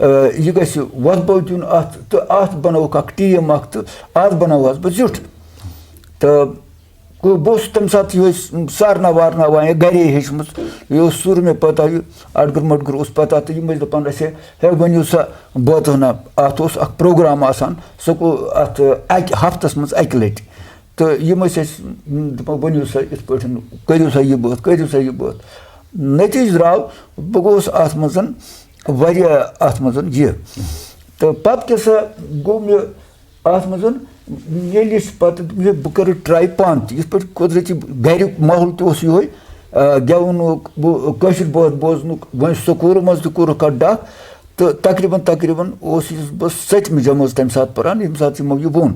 یہِ گژھِ وۄزبو دیُن اَتھ تہٕ اَتھ بَنووُکھ اَکھ ٹیٖم اَکھ تہٕ اَتھ بَناوہَس بہٕ زیُٹھ تہٕ بہٕ اوسُس تَمہِ ساتہٕ یِہوٚے سارنا وارناوان یا گَرے ہیٚچھمٕژ یہِ اوس سُر مےٚ پَتہ یہِ اَڑگُر مَڑگُر اوس پَتہ تہٕ یِم ٲسۍ دَپان اَسے ہے ؤنِو سا بٲتھ ہنا اَتھ اوس اَکھ پرٛوگرام آسان سُہ گوٚو اَتھ اَکہِ ہَفتَس منٛز اَکہِ لَٹہِ تہٕ یِم ٲسۍ اَسہِ دَپان ؤنِو سا یِتھ پٲٹھۍ کٔرِو سا یہِ بٲتھ کٔرِو سا یہِ بٲتھ نٔتیٖجہٕ درٛاو بہٕ گوٚوُس اَتھ منٛز واریاہ اَتھ منٛز یہِ تہٕ پَتہٕ کیٛاہ سا گوٚو مےٚ اَتھ منٛز ییٚلہِ أسۍ پَتہٕ بہٕ کَرٕ ٹرٛاے پانہٕ تہِ یِتھ پٲٹھۍ قۄدرٔتی گَریُک ماحول تہِ اوس یِہوٚے گٮ۪ونُک کٲشِر بٲتھ بوزنُک وۄنۍ سکوٗلہٕ منٛز تہِ کوٚرُکھ اَتھ ڈَکھ تہٕ تقریٖباً اوسُس بہٕ 7مہِ جمٲژ تَمہِ ساتہٕ پَران ییٚمہِ ساتہٕ یِمو یہِ ووٚن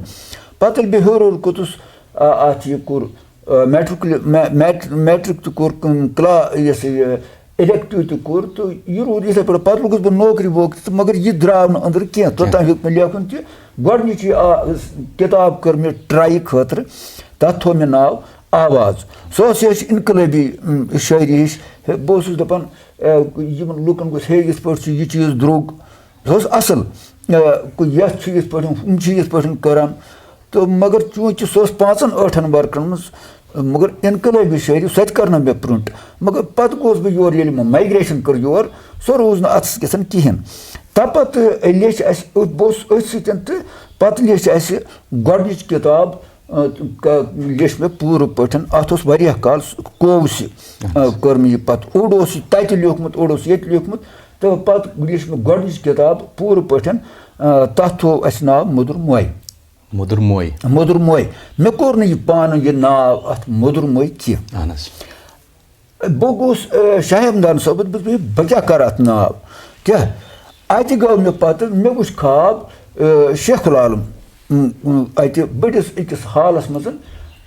پَتہٕ ییٚلہِ بہٕ ہیوٚر کھوٚتُس اَتھ یہِ کوٚر میٹرِک تہِ کوٚر یہِ ہسا یہِ اِلیکٹِو تہِ کوٚر تہٕ یہِ روٗد یِتھَے پٲٹھۍ پَتہٕ لوٚگُس بہٕ نوکری ووکری تہٕ مگر یہِ درٛاو نہٕ أنٛدرٕ کینٛہہ توٚتام ہیوٚک مےٚ لیکھُن تہِ گۄڈنِچی کِتاب کٔر مےٚ ٹرٛاے خٲطرٕ تَتھ تھوٚو مےٚ ناو آواز سۄ ٲس یہِ اِنقلٲبی شٲعری ہِش بہٕ اوسُس دَپان یِمَن لُکَن گوٚژھ ہے یِتھ پٲٹھۍ چھُ یہِ چیٖز درٛوٚگ سُہ اوس اَصٕل یَتھ چھُ یِتھ پٲٹھۍ ہُم چھِ یِتھ پٲٹھۍ کَران تہٕ مگر چوٗنٛکہِ سۄ ٲس 5-8 ؤرکَن منٛز مگر اِنقلٲبی شٲعری سۄ تہِ کٔر نہٕ مےٚ پرٛنٛٹ مگر پَتہٕ گوٚوُس بہٕ یور ییٚلہِ مےٚ مایگریشَن کٔر یور سۄ روٗز نہٕ اَتھَس کٮ۪تھ کِہیٖنۍ تَپَتہٕ لیٚچھ اَسہِ بہٕ اوسُس أتھۍ سۭتۍ تہٕ پَتہٕ لیٚچھ اَسہِ گۄڈنِچ کِتاب لیٚچھ مےٚ پوٗرٕ پٲٹھۍ اَتھ اوس واریاہ کال کووسہِ کٔر مےٚ یہِ پَتہٕ اوٚڑ اوس یہِ تَتہِ لیوٗکھمُت اوٚڑ اوس ییٚتہِ لیوٗکھمُت تہٕ پَتہٕ لیٚچھ مےٚ گۄڈنِچ کِتاب پوٗرٕ پٲٹھۍ تَتھ تھوٚو اَسہِ ناو موٚدُر موے موٚدُر موے مےٚ کوٚر نہٕ یہِ پانہٕ یہِ ناو اَتھ موٚدُر موے کینٛہہ بہٕ گوٚوُس شاہ ہمدان صٲبَس بہٕ کیٛاہ کَرٕ اَتھ ناو کیٛاہ اَتہِ گوٚو مےٚ پَتہٕ مےٚ وٕچھ خاب شیخ العالم اَتہِ بٔڑِس أکِس ہالَس منٛز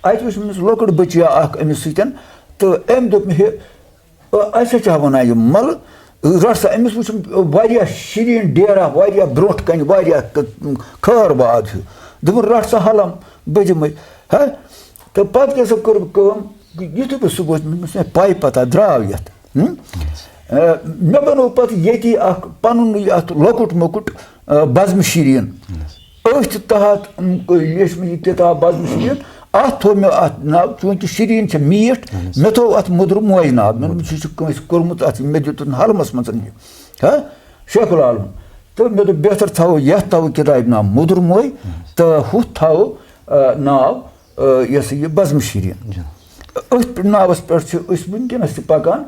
اَتہِ وٕچھ أمِس لۄکٕٹ بٔچیا اَکھ أمِس سۭتۍ تہٕ أمۍ دوٚپ مےٚ ہے اَسہِ چھا وَنان یہِ مَلہٕ رَٹ سا أمِس وٕچھُم واریاہ شیٖریٖن ڈیرا واریاہ برونٛٹھ کَنہِ واریاہ خٲر باد ہیوٗ دوٚپُن رَٹ سا حلم بہٕ دِمَے ہا تہٕ پَتہٕ کیٛاہ سا کٔر بہٕ کٲم یُتھُے بہٕ صُبحٲے مےٚ پَے پَتہ درٛاو یَتھ مےٚ بَنوو پَتہٕ ییٚتی اَکھ پَنُنُے اَتھ لۄکُٹ مۄکُٹ بزمہِ شیٖریٖن أتھۍ تحت لیٚچھ مےٚ یہِ کِتاب بزمہِ شیٖریٖن اَتھ تھوٚو مےٚ اَتھ ناو چوٗنٛکہِ شیٖریٖن چھےٚ میٖٹھ مےٚ تھوٚو اَتھ موٚدُر موے ناو مےٚ دوٚپ یہِ چھُ کٲنٛسہِ کوٚرمُت اَتھ مےٚ دیُتُن حلمَس منٛز یہِ ہا شیخ العالم تہٕ مےٚ دوٚپ بہتر تھاوو یَتھ تھاوو کِتابہِ ناو موٚدُر موے تہٕ ہُتھ تھاوو ناو یہِ ہسا یہِ بزمہِ شیٖریٖن أتھۍ ناوَس پٮ۪ٹھ چھِ أسۍ وٕنکٮ۪نَس تہِ پَکان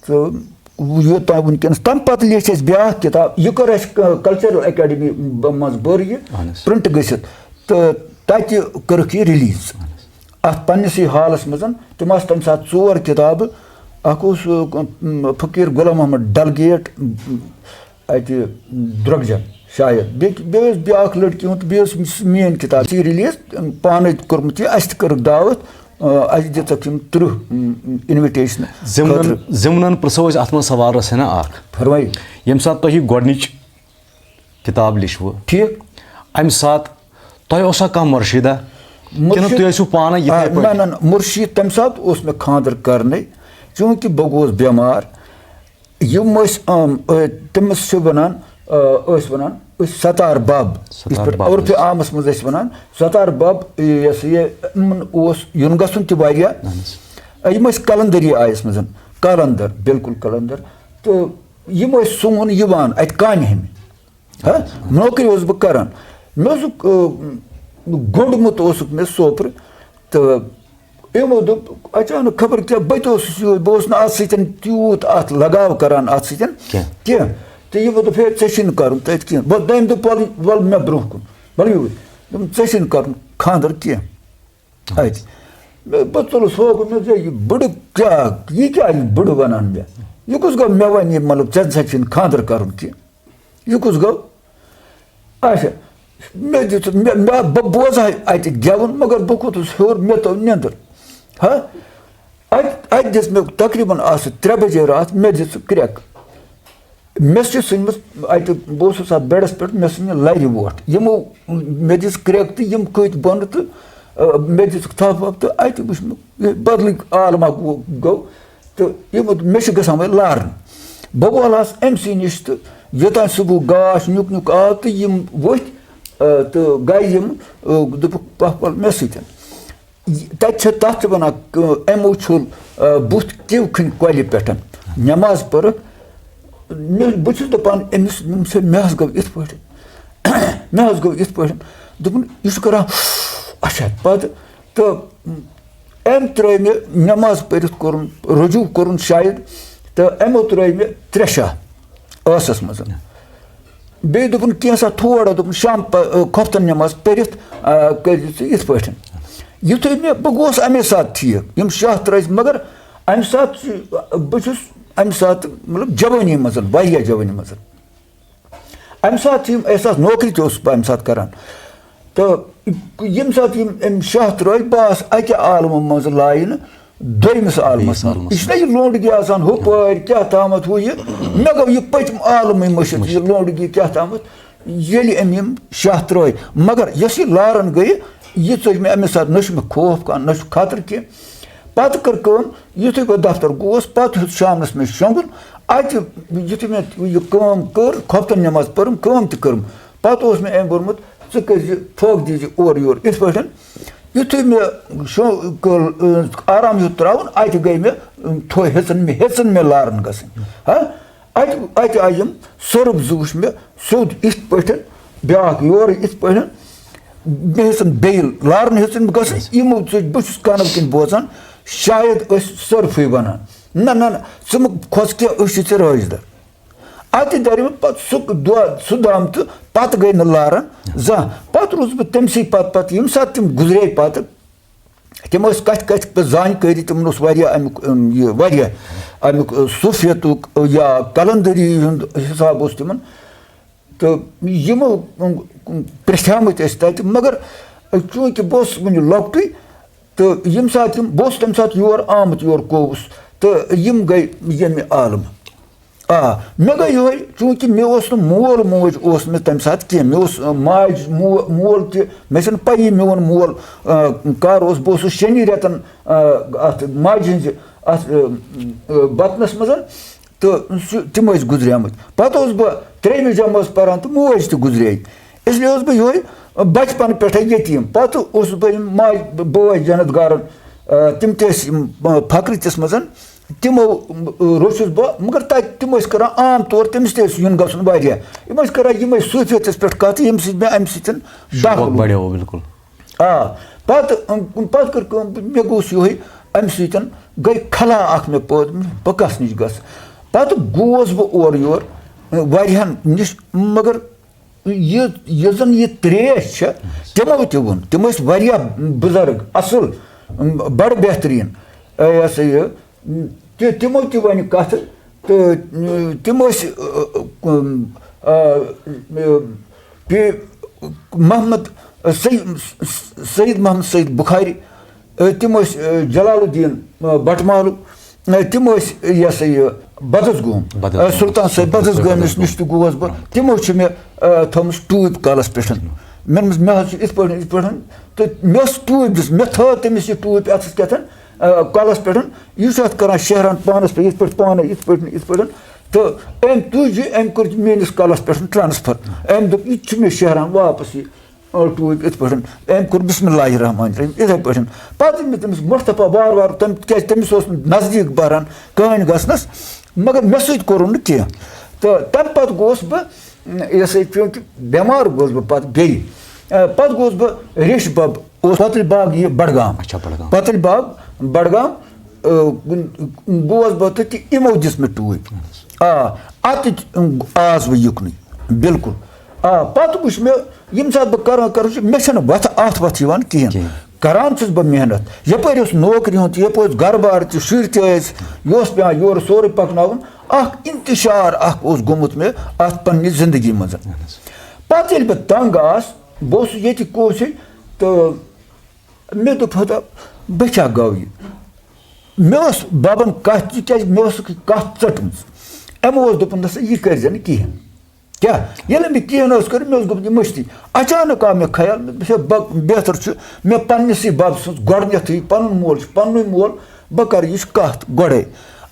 تہٕ یوٚتام وٕنکٮ۪نَس تَمہِ پَتہٕ لیٚچھ اَسہِ بیٛاکھ کِتاب یہِ کٔر اَسہِ کَلچَرَل اٮ۪کیڈمی منٛز بٔر یہِ پرٛنٛٹ گٔژھِتھ تہٕ تَتہِ کٔرٕکھ یہِ رِلیٖز اَتھ پنٛنِسٕے ہالَس منٛز تِم آسہٕ تَمہِ ساتہٕ 4 کِتابہٕ اَکھ اوس فقیٖر غلام محمد ڈلگیٹ اَتہِ درٛۄگجَن شاید بیٚیہِ ٲس بیٛاکھ لٔڑکی ہُنٛد بیٚیہِ ٲس میٛٲنۍ کِتاب یہِ رِلیٖز پانَے کوٚرمُت یہِ اَسہِ تہِ کٔرٕکھ دعوت اَسہِ دِژَکھ یِم 30 اِنوِٹیشنہٕ زِمنَن پرٛژھو أسۍ اَتھ منٛز سوال رژھِ ہنا اَکھ فرمٲیِو ییٚمہِ ساتہٕ تۄہہِ یہِ گۄڈنِچ کِتاب لیٚچھوٕ ٹھیٖک اَمہِ ساتہٕ تۄہہِ اوسا کانٛہہ مُرشِدا کِنہٕ تُہۍ ٲسِو پانَے نہ مُرشِد تَمہِ ساتہٕ اوس مےٚ خانٛدر کَرنَے چوٗنٛکہِ بہٕ گوٚوُس بٮ۪مار یِم ٲسۍ تٔمِس چھِ وَنان ٲسۍ وَنان أسۍ ستار بب یِتھ پٲٹھۍ عرفہِ عامَس منٛز ٲسۍ وَنان ستار بب یہِ ہسا یہِ یِمن اوس یُن گژھُن تہِ واریاہ یِم ٲسۍ کلندری آیَس منٛز کلندر بِلکُل کلندر تہٕ یِم ٲسۍ سون یِوان اَتہِ کامہِ ہٮ۪مہِ ہا نوکری اوسُس بہٕ کران مےٚ اوسُکھ گوٚنٛڈمُت اوسُکھ مےٚ سوپرٕ تہٕ یِمو دوٚپ اچانک خبر کیٛاہ بہٕ تہِ اوسُس یوٗت بہٕ اوسُس نہٕ اَتھ سۭتۍ تیوٗت اَتھ لگاو کران اَتھ سۭتۍ کینٛہہ تہٕ یِمو دوٚپ ہے ژےٚ چھُے نہٕ کَرُن تَتہِ کینٛہہ دوٚیِم دوٚپ وَلہٕ مےٚ برونٛہہ کُن وَلہٕ یوٗرۍ دوٚپُن ژےٚ چھُے نہٕ کَرُن خانٛدر کینٛہہ اَتہِ بہٕ ژوٚلُس ہوکُن مےٚ دوٚپ یہِ بٕڈٕ کیٛاہ یہِ کیٛاہ یہِ بٕڈٕ وَنان مےٚ یہِ کُس گوٚو مےٚ وَنہِ یہِ مطلب ژےٚ چھُے نہٕ خانٛدر کَرُن کینٛہہ یہِ کُس گوٚو اچھا مےٚ دِژ بہٕ بوزہا اَتہِ گٮ۪وُن مگر بہٕ کھوٚتُس ہیوٚر مےٚ تو نیٚنٛدٕر ہا اَتہِ دِژ مےٚ تقریٖباً آسہٕ 3 بجے راتھ مےٚ دِژ کرٛٮ۪کہٕ مےٚ چھِ ژھٕنمٕژ اَتہِ بہٕ اوسُس اَتھ بیڈَس پٮ۪ٹھ مےٚ ژھٕنۍ لَرِ ووٚٹھ یِمو مےٚ دِژ کرٛٮ۪کہٕ تہٕ یِم کھٔتۍ بۄنہٕ تہٕ مےٚ دِژٕکھ تھپھ وَپھ تہٕ اَتہِ وٕچھ مےٚ بدلٕے عالما گوٚو تہٕ یِمو مےٚ چھِ گژھان وۄنۍ لارُن بہٕ والہَس أمۍ سٕے نِش تہٕ یوٚتانۍ صُبحُک گاش نیُک نیُک آو تہٕ یِم ؤتھۍ تہٕ گٔے یِم دوٚپُکھ پَکھ وَل مےٚ سۭتۍ تَتہِ چھِ تَتھ تہِ وَنان اَمو چھُل بُتھ کِو کھٔنۍ کۄلہِ پٮ۪ٹھ نٮ۪ماز پٔرٕکھ بہٕ چھُس دَپان أمِس مےٚ حظ گوٚو یِتھ پٲٹھۍ دوٚپُن یہِ چھُ کَران اچھا پَتہٕ تہٕ أمۍ ترٛٲے مےٚ نٮ۪ماز پٔرِتھ کوٚرُن رجوٗع کوٚرُن شاید تہٕ یِمو ترٛٲے مےٚ 3 شاہ ٲسَس منٛز بیٚیہِ دوٚپُن کینٛژھا تھوڑا دوٚپُن شام کھۄفتَن نٮ۪ماز پٔرِتھ کٔرۍ زِ ژٕ یِتھ پٲٹھۍ یُتھُے مےٚ بہٕ گوس اَمے ساتہٕ ٹھیٖک یِم شاہ ترٛٲیِس مگر اَمہِ ساتہٕ چھُ بہٕ چھُس اَمہِ ساتہٕ مطلب جوٲنی منٛز واریاہ جوٲنی منٛز اَمہِ ساتہٕ چھِ یِم احساس نوکری تہِ اوسُس بہٕ اَمہِ ساتہٕ کَران تہٕ ییٚمہِ ساتہٕ یِم أمۍ شاہ ترٛٲے بہٕ آس اَکہِ عالمہٕ منٛز لاے نہٕ دوٚیمِس عالمَس منٛز یہِ چھُنہ یہِ لونٛڈگی آسان ہُپٲرۍ کیٛاہ تامَتھ ہُہ یہِ مےٚ گوٚو یہِ پٔتِم عالمٕے مٔشِتھ یہِ لونٛڈگی کیٛاہ تامَتھ ییٚلہِ أمۍ یِم شاہ ترٛٲے مگر یۄس یہِ لارَن گٔیہِ یہِ ژٔج مےٚ اَمے ساتہٕ نہ چھُ مےٚ خوف کانٛہہ نہ چھُ خطرٕ کینٛہہ پَتہٕ کٔر کٲم یُتھُے بہٕ دفتر گوس پَتہٕ ہیوٚت شامنَس مےٚ شۄنٛگُن اَتہِ یُتھُے مےٚ یہِ کٲم کٔر کھۄفتَن نٮ۪ماز پٔرٕم کٲم تہِ کٔرٕم پَتہٕ اوس مےٚ أمۍ ووٚنمُت ژٕ کٔرۍزِ پھوٚکھ دیٖزِ اورٕ یورٕ یِتھ پٲٹھۍ یُتھُے مےٚ آرام ہیوٚت ترٛاوُن اَتہِ گٔے مےٚ ہیٚژٕن مےٚ لارَن گژھٕنۍ اَتہِ آیہِ یِم سۄرُپ زٕ وٕچھ مےٚ سیوٚد یِتھ پٲٹھۍ بیٛاکھ یورٕ یِتھ پٲٹھۍ مےٚ ہیٚژٕن بیٚیہِ لارَن ہیٚژٕن بہٕ گژھٕنۍ یِمو سۭتۍ بہٕ چھُس کَنَو کِنۍ بوزان شاید ٲسۍ سۄرفٕے وَنان نہ نہ نہ ژٕ مہٕ کھوژ کینٛہہ أسۍ چھِ ژےٚ رٲزدَر اَتہِ دَرِ مےٚ پَتہٕ سُہ دام تہٕ پَتہٕ گٔے نہٕ لارَن زانٛہہ پَتہٕ روٗدُس بہٕ تٔمۍ سٕے پَتہٕ ییٚمہِ ساتہٕ تِم گُزرے پَتہٕ تِم ٲسۍ کَتھِ زانکٲری تِمَن اوس واریاہ اَمیُک صوٗفیتُک یا کَلَندٔری ہُنٛد حِساب اوس تِمَن تہٕ یِمو پرٛژھیٛامٕتۍ ٲسۍ تَتہِ مگر چوٗنٛکہِ بہٕ اوسُس وٕنہِ لۄکٹُے تہٕ ییٚمہِ ساتہٕ بہٕ اوسُس تَمہِ ساتہٕ یور آمُت یور کووُس تہٕ یِم گٔے ییٚمہِ عالمہٕ مےٚ گٔے یِہوٚے چوٗنٛکہِ مےٚ اوس نہٕ مول موج اوس مےٚ تَمہِ ساتہٕ کینٛہہ مےٚ اوس ماجہِ مول تہِ مےٚ چھَنہٕ پَیی میون مول کَر اوس بہٕ اوسُس 6 رٮ۪تَن اَتھ ماجہِ ہِنٛزِ اَتھ بطنَس منٛز تہٕ تِم ٲسۍ گُزریمٕتۍ پَتہٕ اوسُس بہٕ 3مہِ جمٲژ پَران تہٕ موج تہِ گُزرے اِسلیے اوسُس بہٕ یِہوٚے بَچپَن پٮ۪ٹھَے یتیٖم پَتہٕ اوسُس بہٕ یِم ماجہِ بٲے جنت گارَن تِم تہِ ٲسۍ یِم فقرٕتِس منٛز تِمو روٚچھُس بہٕ مگر تَتہِ تِم ٲسۍ کَران عام طور تٔمِس تہِ ٲسۍ یُن گژھُن واریاہ یِم ٲسۍ کَران یِمَے صوٗفیتَس پٮ۪ٹھ کَتھٕ ییٚمہِ سۭتۍ مےٚ اَمہِ سۭتۍ بِلکُل پَتہٕ کٔر کٲم مےٚ گوٚژھ یِہوٚے اَمہِ سۭتۍ گٔے خلا اَکھ مےٚ پٲدٕ بہٕ کَس نِش گژھٕ پَتہٕ گوس بہٕ اورٕ یور واریاہَن نِش مگر یۄس زَن یہِ ترٛیش چھےٚ تِمو تہِ ووٚن تِم ٲسۍ واریاہ بُزرٕگ اَصٕل بَڑٕ بہتریٖن یہِ ہسا یہِ تِمو تہِ وَنہِ کَتھٕ تہٕ تِم ٲسۍ محمد سعید محمد سعید بُخاری تِم ٲسۍ جلال الدیٖن بَٹمالُک تِم ٲسۍ یہِ ہسا یہِ بدس سُلطان صٲب بدس گٲمِس نِش تہِ گوس بہٕ تِمو چھِ مےٚ تھٲومٕژ ٹوٗپۍ کَلَس پٮ۪ٹھ مےٚ دوٚپمَس مےٚ حظ چھُ یِتھ پٲٹھۍ تہٕ مےٚ ٲس ٹوٗپۍ دِژ مےٚ تھٲو تٔمِس یہِ ٹوٗپۍ اَتھَس کٮ۪تھ کَلَس پٮ۪ٹھ یہِ چھُ اَتھ کَران شیران پانَس پٮ۪ٹھ یِتھ پٲٹھۍ پانَے یِتھ پٲٹھۍ تہٕ أمۍ تُج یہِ أمۍ کوٚر میٛٲنِس کَلَس پٮ۪ٹھ ٹرٛانسفَر أمۍ دوٚپ یہِ تہِ چھُ مےٚ شیران واپَس یہِ ٹوٗپۍ یِتھ پٲٹھۍ أمۍ کوٚر بِسمہِ اللہِ الرحمٰنِ الرحیٖم یِتھَے پٲٹھۍ پَتہٕ ییٚلہِ مےٚ تٔمِس مُختفا وارٕ کیٛازِ تٔمِس اوس نہٕ نزدیٖک بَران کٕہٕنۍ گژھنَس مگر مےٚ سۭتۍ کوٚرُن نہٕ کینٛہہ تہٕ تَمہِ پَتہٕ گوس بہٕ یہِ ہسا چوٗنٛکہِ بٮ۪مار گوس بہٕ پَتہٕ بیٚیہِ پَتہٕ گوس بہٕ ریٚش بَب اوس پَتٕلۍ باغ یہِ بَڈگام پَتٕلۍ باغ بَڈگام گوس بہٕ تہٕ یِمو دِژ مےٚ ٹوٗپۍ اَتِچ آس بہٕ یُکنُے بِلکُل پَتہٕ وٕچھ مےٚ ییٚمہِ ساتہٕ بہٕ کران چھُس مےٚ چھَنہٕ وَتھ یِوان کِہیٖنۍ کَران چھُس بہٕ محنت یَپٲرۍ اوس نوکری ہُنٛد تہِ یَپٲرۍ اوس گرٕ بار تہِ شُرۍ تہِ ٲسۍ یہِ اوس پٮ۪وان یورٕ سورُے پَکناوُن اَکھ اِنتِشار اَکھ اوس گوٚمُت مےٚ اَتھ پنٛنہِ زِندگی منٛز پَتہٕ ییٚلہِ بہٕ تنٛگ آس بہٕ اوسُس ییٚتہِ کوچھٕے تہٕ مےٚ دوٚپ ہتا بہٕ کیٛاہ گوٚو یہِ مےٚ اوس بَبَن کَتھ تِکیٛازِ مےٚ ٲسٕکھ یہِ کَتھ ژٔٹمٕژ یِمو اوس دوٚپُن نسا یہِ کٔرۍزِ نہٕ کِہیٖنۍ کیٛاہ ییٚلہِ مےٚ کِہیٖنۍ ٲس کٔرِتھ مےٚ اوس گوٚمُت یہِ مٔشتٕے اچانک آو مےٚ خیال بہتر چھُ مےٚ پنٛنِسٕے بَبہٕ سٕنٛز گۄڈنٮ۪تھٕے پَنُن مول چھُ پَننُے مول بہٕ کَرٕ یہِ کَتھ گۄڈَے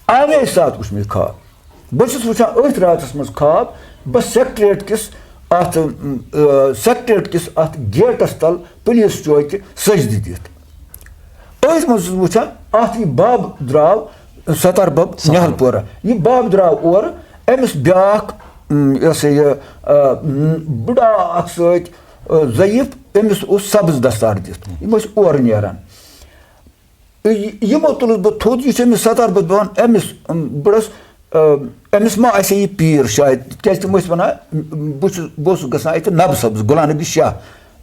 اَمے ساتہٕ وٕچھ مےٚ خاب بہٕ چھُس وٕچھان أتھۍ راتَس منٛز خاب بہٕ سیکٹریٹ کِس اَتھ گیٹَس تَل پُلیٖس چوکہِ سجدٕ دِتھ أتھۍ منٛز چھُس وٕچھان اَتھ یہِ بَب درٛاو ستار بَب نِہل پورہ یہِ بَب درٛاو اورٕ أمِس بیٛاکھ یہِ ہسا یہِ بُڈا اَکھ سۭتۍ ضعیٖف أمِس اوس سبٕز دستار دِتھ یِم ٲسۍ اورٕ نیران یِمو تُلُس بہٕ تھوٚد یہِ چھُ أمِس ستار بَب دِوان أمِس بٕڈَس أمِس ما آسہِ یہِ پیٖر شاید تِکیٛازِ تِم ٲسۍ وَنان بہٕ اوسُس گژھان اَتہِ نبہٕ سبز غلام نبی شاہ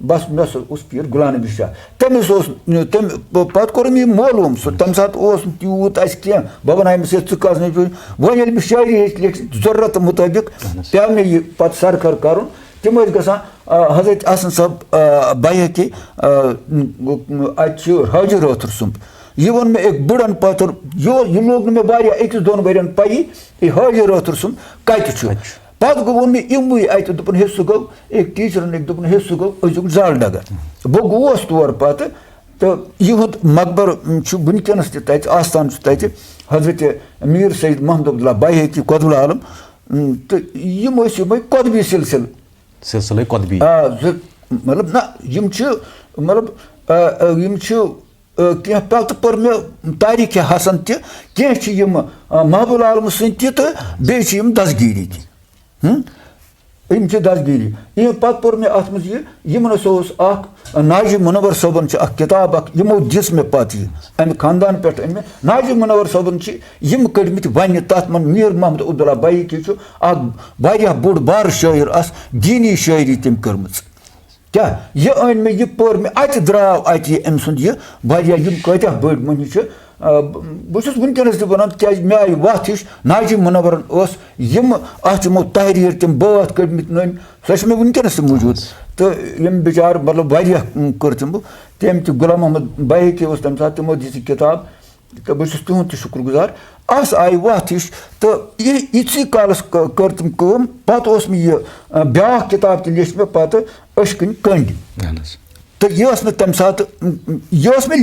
بس مےٚ ہسا اوس پیٖر غلام نبی شاہ تٔمِس اوس تٔمۍ پَتہٕ کوٚرُم یہِ معلوٗم سُہ تَمہِ ساتہٕ اوس نہٕ تیوٗت اَسہِ کینٛہہ بہٕ وَنہٕ أمِس ہے ژٕ کَس نہٕ وۄنۍ ییٚلہِ مےٚ شاعری ہیٚچھ لیکھِتھ ضروٗرت مُطٲبِق پیٚو مےٚ یہِ پَتہٕ سرخر کَرُن تِم ٲسۍ گژھان حضرت حسن صٲب بیت اَتہِ چھُ حاجی رٲتھٕر سُنٛد یہِ ووٚن مےٚ أکۍ بٕڈَن پٲتھٕر یہِ لوگ نہٕ مےٚ واریاہ 1-2 ؤرۍیَن پَیی یہِ حاجی رٲتھٕر سُنٛد کَتہِ چھُ پَتہٕ ووٚن مےٚ یِموٕے اَتہِ دوٚپُن ہے سُہ گوٚو أکۍ ٹیٖچرَن أکۍ دوٚپُن ہے سُہ گوٚو أزیُک زال ڈگر بہٕ گوس تور پَتہٕ تہٕ یِہُنٛد مقبر چھُ وٕنکٮ۪نَس تہِ تَتہِ آستان چھُ تَتہِ حضرت میٖر سید محمد عبداللہ بایہقی قۄطبُل عالم تہٕ یِم ٲسۍ یِمَے قۄطبی سِلسِلہٕ مطلب نہ یِم چھِ مطلب یِم چھِ کینٛہہ پَتہٕ پٔر مےٚ تاریٖخِ حسن تہِ کینٛہہ چھِ یِم محبوٗل عالمہٕ سٕنٛدۍ تہِ تہٕ بیٚیہِ چھِ یِم دسگیٖری تہِ یِم چھِ دسگیٖری پَتہٕ پوٚر مےٚ اَتھ منٛز یہِ یِمن ہسا اوس اکھ ناجی مُنور صٲبن چھِ اکھ کِتاب اکھ یِمو دِژ مےٚ پَتہٕ یہِ اَمہِ خاندان پٮ۪ٹھ أنۍ مےٚ ناجی مُنور صٲبن چھِ یِم کٔڑمٕتۍ وَنہِ تَتھ منٛز میٖر محمد عبداللہ بیہقی چھُ اکھ واریاہ بوٚڑ بارٕ شٲعر آسہِ دیٖنی شٲعری تٔمۍ کٔرمٕژ کیٛاہ یہِ أنۍ مےٚ یہِ پوٚر مےٚ اَتہِ درٛاو اَتہِ یہِ أمۍ سُنٛد یہِ واریاہ یِم کۭتیاہ بٔڑۍ مٔہنی چھِ بہٕ چھُس وٕنکٮ۪نَس تہِ وَنان تِکیٛازِ مےٚ آیہِ وَتھ ہِش ناجی مُنورن ٲس یِم اَتھ یِمو تحریٖر تِم بٲتھ کٔڑمٕتۍ نٔنۍ سۄ چھِ مےٚ وٕنکٮ۪نَس تہِ موٗجوٗد تہٕ یِم بِچارٕ مطلب واریاہ کٔر تِمو تٔمۍ تہِ غلام محمد بیہقی اوس تَمہِ ساتہٕ تِمو دِژ یہِ کِتاب تہٕ بہٕ چھُس تِہُنٛد تہِ شُکُر گُزار اَس آیہِ وَتھ ہِش تہٕ یِتسٕے کالَس کٔر تِم کٲم پَتہٕ اوس مےٚ یہِ بیٛاکھ کِتاب تہِ لیٚچھ مےٚ پَتہٕ أچھۍ کٔنۍ تہٕ یہِ ٲس مےٚ تَمہِ ساتہٕ یہِ ٲس مےٚ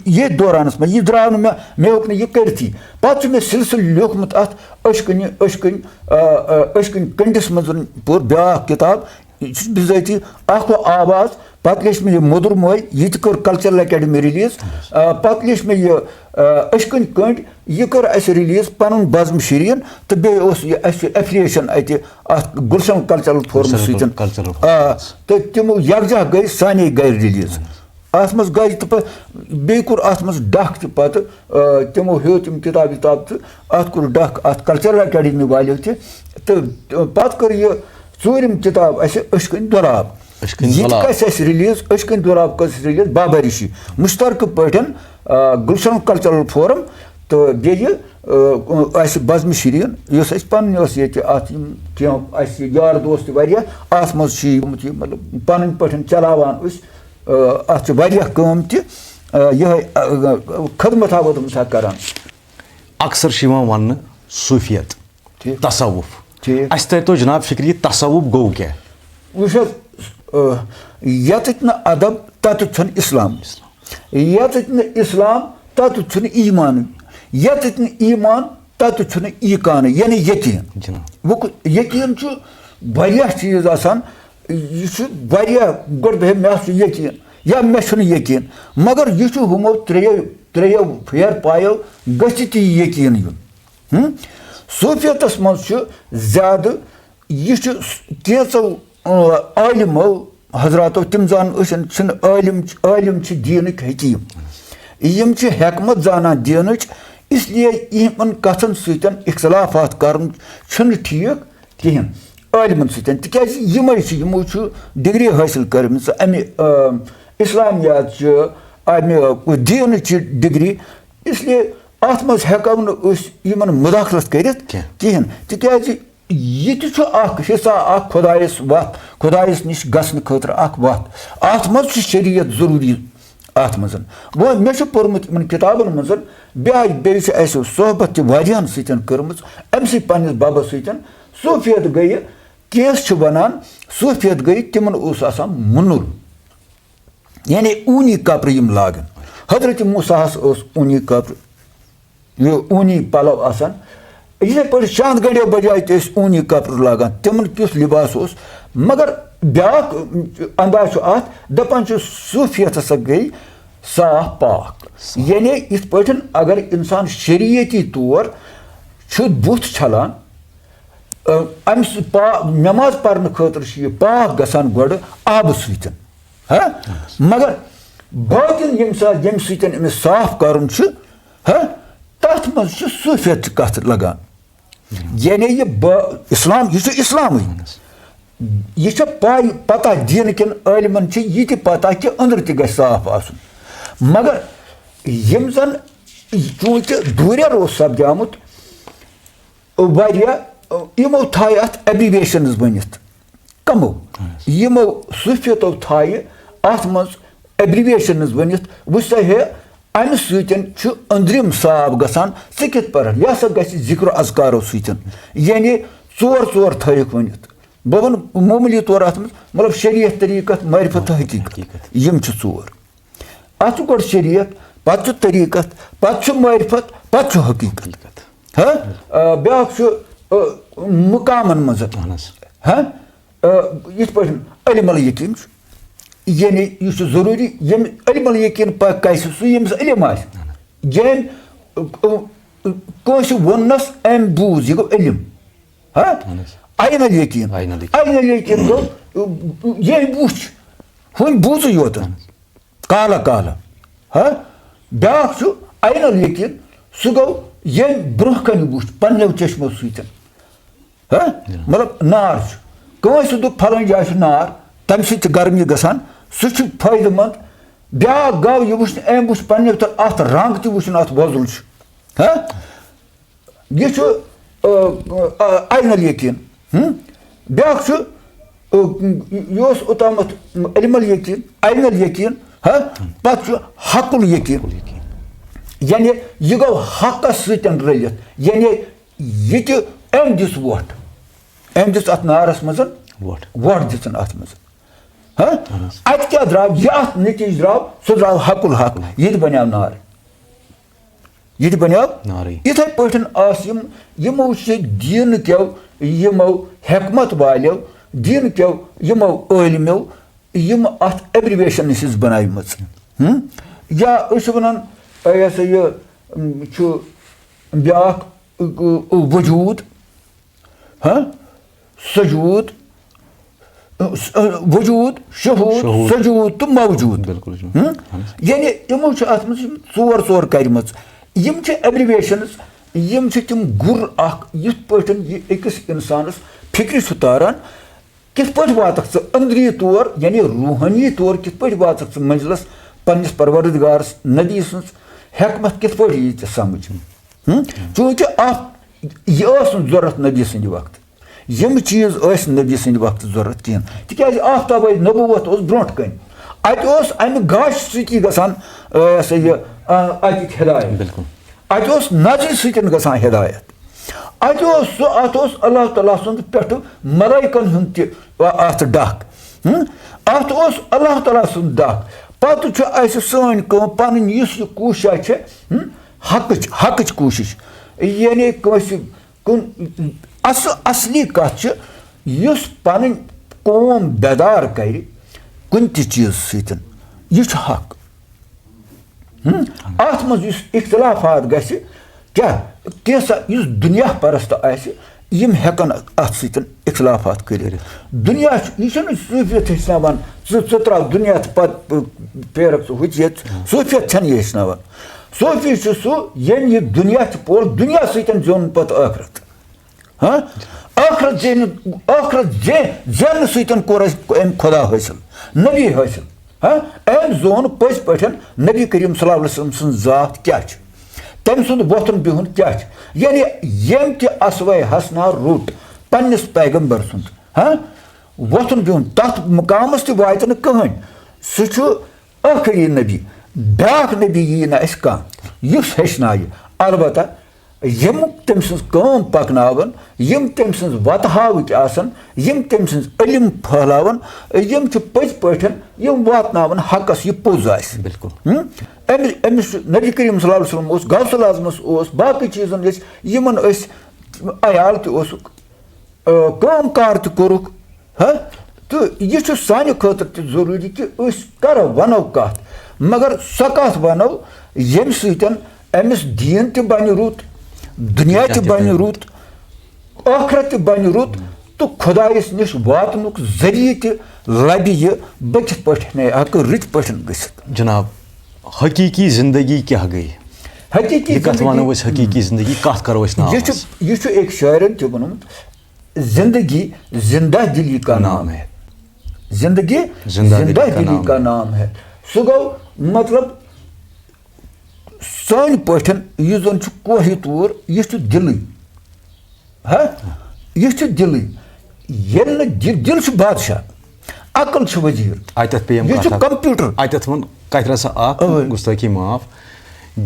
ییٚتھۍ دورانَس منٛز یہِ درٛاو نہٕ مےٚ ہیوٚک نہٕ یہِ کٔرِتھٕے پَتہٕ چھُ مےٚ سِلسِلہٕ لیوکھمُت اَتھ أچھۍ کٔنۍ کٔنٛڈِس منٛز پوٚر بیٛاکھ کِتاب یہِ چھُس بِذٲتی اکھ گوٚو آواز پَتہٕ لیٚچھ مےٚ یہِ موٚدُر موے یہِ تہِ کٔر کَلچرل اکیڈمی رِلیٖز پَتہٕ لیٚچھ مےٚ یہِ أچھۍ کٔنٛڈۍ یہِ کٔر اَسہِ رِلیٖز پَنُن بزم شیٖریٖن تہٕ بیٚیہِ اوس یہِ اَسہِ ایفلیشن اَتہِ اَتھ گُلشن کلچرل فورمہٕ سۭتۍ تہٕ تِمو یکجاہ گٔے سانے گٔے رِلیٖز اَتھ منٛز گٔے تہٕ پَتہٕ بیٚیہِ کوٚر اَتھ منٛز ڈکھ تہِ پَتہٕ تِمو ہیوٚت تِم کِتاب وِتاب تہٕ اَتھ کوٚر ڈکھ اَتھ کلچرل اکیڈمی والیو تہِ تہٕ پَتہٕ کٔر یہِ ژوٗرِم کِتاب اَسہِ أچھۍ کٔنۍ دۄلاب یہِ تہِ گژھِ اَسہِ رِلیٖز أچھۍ کٔنۍ دۄلاب گژھِ رِلیٖز بابٲرِشی مُشترکہٕ پٲٹھۍ گُلشن کلچرل فورم تہٕ بیٚیہِ اَسہِ بزمہِ شیٖریٖن یۄس اَسہِ پَنٕنۍ ٲس ییٚتہِ اَتھ یِم کینٛہہ اَسہِ یار دوس تہِ واریاہ اَتھ منٛز چھِ یِمُت یہِ مطلب پَنٕنۍ پٲٹھۍ چلاوان أسۍ اَتھ چھِ واریاہ کٲم تہِ یِہوٚے خدمتا وٲتمٕژ کَران اکثر چھِ یِوان وَننہٕ صوٗفیت تصوُف اَسہِ تٔرۍتو جِناب فِکرِ یہِ تصوُف گوٚو کیٛاہ وٕچھ حظ ییٚتٮ۪تھ نہٕ اَدب تَتٮ۪تھ چھُنہٕ اِسلام ییٚتٮ۪تھ نہٕ اِسلام تَتٮ۪تھ چھُنہٕ ایٖمانٕے ییٚتٮ۪تھ نہٕ ایٖمان تَتٮ۪تھ چھُنہٕ ایٖقانٕے یعنی یقیٖن وۄنۍ یقیٖن چھُ واریاہ چیٖز آسان یہِ چھُ واریاہ گۄڈٕ دَپہِ مےٚ چھُ یقیٖن یا مےٚ چھُنہٕ یقیٖن مگر یہِ چھُ ہُمو ترٛیٚیو پھیر پایو گٔژھِتھ تہِ یہِ یقیٖن یُن صوٗفیتَس منٛز چھُ زیادٕ یہِ چھُ کینٛژو عٲلِمو حضراتو تِم زانن أسۍ چھِنہٕ عٲلِم چھِ دیٖنٕکۍ حکیٖم یِم چھِ حٮ۪کمت زانان دیٖنٕچ اِسلیے یِمن کَتھن سۭتۍ اِختِلافات کَرُن چھُنہٕ ٹھیٖک کِہیٖنۍ عٲلمَن سۭتۍ تِکیٛازِ یِمے چھِ یِمو چھُ ڈِگری حٲصِل کٔرمٕژ اَمہِ اِسلامیات چھِ اَمہِ دیٖنٕچ ڈِگری اِسلیے اَتھ منٛز ہٮ۪کو نہٕ أسۍ یِمن مُداخلت کٔرِتھ کِہیٖنۍ تِکیٛازِ یہِ تہِ چھُ اکھ حِصہ اکھ خۄدایَس وَتھ خۄدایَس نِش گژھنہٕ خٲطرٕ اکھ وَتھ اَتھ منٛز چھُ شریعت ضروٗری اَتھ منٛز وۄنۍ مےٚ چھُ پوٚرمُت یِمن کِتابن منٛز بیٚیہِ چھِ اَسہِ صحبت تہِ واریاہن سۭتۍ کٔرمٕژ اَمہِ سۭتۍ پنٕنِس بَبس سۭتۍ صوٗفیت گٔیہِ کیس چھِ وَنان صوٗفیت گٔیہِ تِمن اوس آسان مُنُر یعنی اوٗنی کپرٕ یِم لاگان حضرت موٗساہس اوس اوٗنی کپرٕ یہِ اوٗنی پَلو آسان یِتھَے پٲٹھۍ شانٛد گنڈیو بجاے تہِ ٲسۍ اوٗنی کپرٕ لاگان تِمن کیُتھ لِباس اوس مگر بیٛاکھ انداز چھُ اَتھ دَپان چھُ صوٗفیت ہسا گٔے صاف پاک یعنی یِتھ پٲٹھۍ اگر اِنسان شریعتی طور چھُ بُتھ چھلان أمِس نٮ۪ماز پرنہٕ خٲطرٕ چھُ یہِ پاک گژھان گۄڈٕ آبہٕ سۭتۍ ہا مگر باقین ییٚمہِ ساتہٕ ییٚمہِ سۭتۍ أمِس صاف کَرُن چھُ ہا تَتھ منٛز چھُ صوٗفیت کَتھ لگان یعنی یہِ اِسلام یہِ چھُ اِسلامٕے یہِ چھےٚ پاے پتہ دیٖنہٕ کٮ۪ن عٲلمَن چھِ یہِ تہِ پتہ کہِ أنٛدرٕ تہِ گژھِ صاف آسُن مگر یِم زن چوٗنٛکہِ دوٗریر اوس سپدیٛامُت واریاہ یِمو تھایہِ اَتھ ایبریویشنٕز ؤنِتھ کمو یِمو صوٗفیتو تھایہِ اَتھ منٛز ایبریویشنٕز ؤنِتھ وٕچھ سا ہے اَمہِ سۭتۍ چھُ أنٛدرِم صاف گژھان ژٕ کِتھ پٲٹھۍ یہِ ہسا گژھِ ذِکر اذکارو سۭتۍ یعنی ژور تھٲیِکھ ؤنِتھ بہٕ وَنہٕ معموٗلی طور اَتھ منٛز مطلب شریعت طریٖقت معرفت تہٕ حقیٖقت یِم چھِ ژور اَتھ چھُ گۄڈٕ شریعت پتہٕ چھُ طریٖقت پتہٕ چھُ معرفت پتہٕ چھُ حقیٖقت ہا بیٛاکھ چھُ مُقامن منٛز ہا یِتھ پٲٹھۍ علم الیقیٖن چھُ یعنی یہِ چھُ ضروٗری ییٚمہِ علم الیقیٖن کَسہِ سُہ ییٚمِس علم آسہِ ییٚمۍ کٲنٛسہِ ووٚننَس أمۍ بوٗز یہِ گوٚو علم ہا عین الیقیٖن عین الیقیٖن گوٚو ییٚمۍ وُچھ ہُمۍ بوٗزٕے یوتن کالا کالا ہا بیٛاکھ چھُ عین الیقیٖن سُہ گوٚو ییٚمۍ برونٛہہ کَنہِ وُچھ پنٛنیو چشمو سۭتۍ ہا مطلب نار چھُ کٲنٛسہِ دوٚپ پھلٲنۍ جایہِ چھُ نار تَمہِ سۭتۍ چھِ گرمی گژھان سُہ چھُ فٲیدٕ منٛد بیٛاکھ گوٚو یہِ وٕچھنہٕ أمۍ وٕچھ پنٛنیو تہٕ اَتھ رنٛگ تہِ وٕچھُن اَتھ وۄزُل چھُ ہا یہِ چھُ عین الیقیٖن بیٛاکھ چھُ یہِ اوس اوٚتامَتھ علم الیقیٖن عین الیقیٖن ہا پتہٕ چھُ حق الیقیٖن یعنی یہِ گوٚو حقس سۭتۍ رٔلِتھ یعنی یہِ تہِ أمۍ دِژ وۄٹھ أمۍ دِژ اَتھ نارس منٛز وۄٹھ دِژٕن اَتھ منٛز ہا اَتہِ کیٛاہ درٛاو یہِ اَتھ نٔتیٖجہٕ درٛاو سُہ درٛاو حق الحق یہِ تہِ بنیٛو نار یہِ تہِ بنیٛو یِتھَے پٲٹھۍ آسہٕ یِمو چھِ دیٖنہٕ کیو یِمو حکمت والیو دیٖنہٕ کیو یِمو عٲلمو یِم اَتھ ایبریویشنٕز چھِس بنٲومٕژ یا أسۍ چھِ وَنان یہِ ہسا یہِ چھُ بیٛاکھ وجوٗد ہا سجوٗد وجوٗد شہوٗد سجوٗد تہٕ موجوٗد یعنی یِمو چھِ اَتھ منٛز یِم ژور کَرِمَژ یِم چھِ ایبریویشنٕز یِم چھِ تِم گُر اکھ یِتھ پٲٹھۍ یہِ أکِس اِنسانَس فِکرِ چھُ تاران کِتھ پٲٹھۍ واتَکھ ژٕ أنٛدری طور یعنی روٗحٲنی طور کِتھ پٲٹھۍ واتَکھ ژٕ منزلَس پنٛنِس پروردگارَس نبی سٕنٛز حکمت کِتھ پٲٹھۍ یی ژےٚ سمجھ چوٗنٛکہِ اَتھ یہِ ٲس نہٕ ضوٚرَتھ نبی سٕنٛدِ وقتہٕ یِم چیٖز ٲسۍ نہٕ نبی سٕنٛدِ وقتہٕ ضوٚرَتھ کِہیٖنۍ تِکیٛازِ آفتابٕے نبوت اوس برونٛٹھ کَنہِ اَتہِ اوس اَمہِ گاشہِ سۭتی گژھان یہِ ہسا یہِ اَتِچ ہدایت اَتہِ اوس نظرِ سۭتۍ گژھان ہدایت اَتہِ اوس سُہ اَتھ اوس اللہ تعالیٰ سُنٛد پٮ۪ٹھٕ ملٲیکَن ہُنٛد تہِ اَتھ ڈَکھ اَتھ اوس اللہ تعالیٰ سُنٛد ڈَکھ پَتہٕ چھُ اَسہِ سٲنۍ کٲم پَنٕنۍ یُس یہِ کوٗشا چھِ حقٕچ کوٗشِش یعنی کٲنٛسہِ اَصلی کَتھ چھِ یُس پَنٕنۍ قوم بیدار کَرِ کُنہِ تہِ چیٖزٕ سۭتۍ یہِ چھُ حق اَتھ منٛز یُس اِختِلافات گژھِ کیٛاہ کینٛژھا یُس دُنیا پرست آسہِ یِم ہٮ۪کَن اَتھ سۭتۍ اِختِلافات کٔرِتھ دُنیا چھُ یہِ چھُنہٕ صوٗفیت ہیٚچھناوان ژٕ ترٛاو دُنیا تہٕ پَتہٕ پھیرَکھ ژٕ ہُتہِ ییٚتہِ صوٗفیت چھَنہٕ یہِ ہیٚچھناوان صوٗفی چھُ سُہ ییٚمۍ یہِ دُنیا چھُ پوٚر دُنیا سۭتۍ زیوٗن پَتہٕ ٲخرت ہاں ٲخرت زیننہٕ سۭتۍ کوٚر اَسہِ أمۍ خۄدا حٲصِل نبی حٲصِل ہاں أمۍ زون پٔزۍ پٲٹھۍ نبی کریٖم صلی اللہ علیہ وسلم سٕنٛز ذات کیٛاہ چھِ تٔمۍ سُنٛد وۄتھُن بِہُن کیٛاہ چھِ یعنی ییٚمۍ تہِ اَسوَے حسنا روٚٹ پنٛنِس پیغمبر سُنٛد ہاں وۄتھُن بِہُن تَتھ مُقامَس تہِ واتہِ نہٕ کٕہٕنۍ سُہ چھُ ٲخری نبی بیٛاکھ نبی یی نہٕ اَسہِ کانٛہہ یُس ہیٚچھنایہِ البتہ یِم تٔمۍ سٕنٛز کٲم پَکناوَن یِم تٔمۍ سٕنٛز وَتہٕ ہاوٕکۍ آسَن یِم تٔمۍ سٕنٛز علم پھٲلاوَن یِم چھِ پٔزۍ پٲٹھۍ یِم واتناوَن حقَس یہِ پوٚز آسہِ بِلکُل أمِس چھُ نبی کریٖم صلی اللہ علیہ وسلم اوس غوث العظمَس اوس باقٕے چیٖزَن ٲسۍ یِمَن ٲسۍ عیال تہِ اوسُکھ کٲم کار تہِ کوٚرُکھ تہٕ یہِ چھُ سانہِ خٲطرٕ تہِ ضروٗری کہِ أسۍ کَرو وَنو کَتھ مگر سۄ کَتھ وَنو ییٚمہِ سۭتۍ أمِس دیٖن تہِ بَنہِ رُت دُنیا تہِ بَنہِ رُت ٲخرت تہِ بَنہِ رُت تہٕ خۄدایَس نِش واتنُک ذٔریعہٕ تہِ لَبہِ یہِ بہٕ کِتھ پٲٹھۍ ہٮ۪کہٕ رٕتۍ پٲٹھۍ گٔژھِتھ. جناب حقیٖقی زندگی کیٛاہ گٔے؟ حقیٖقی کَتھ وَنو أسۍ حقیٖقی زندگی کَتھ کَرو أسۍ ناو؟ یہِ چھُ أکۍ شٲعرَن تہِ ووٚنمُت زندگی زندہ دلی کا نام ہے زندگی زندہ دلی کا نام ہے. سُہ گوٚو مطلب سانہِ پٲٹھۍ یُس زَن چھُ کوہہِ توٗر یہِ چھُ دِلٕے یہِ چھُ دِلٕے ییٚلہِ نہٕ دِل چھُ بادشاہ عقل چھُ ؤزیٖر یہِ چھُ کَمپیوٗٹر. اَتٮ۪تھ ووٚن کَترَسا اکھ گُستٲخی معاف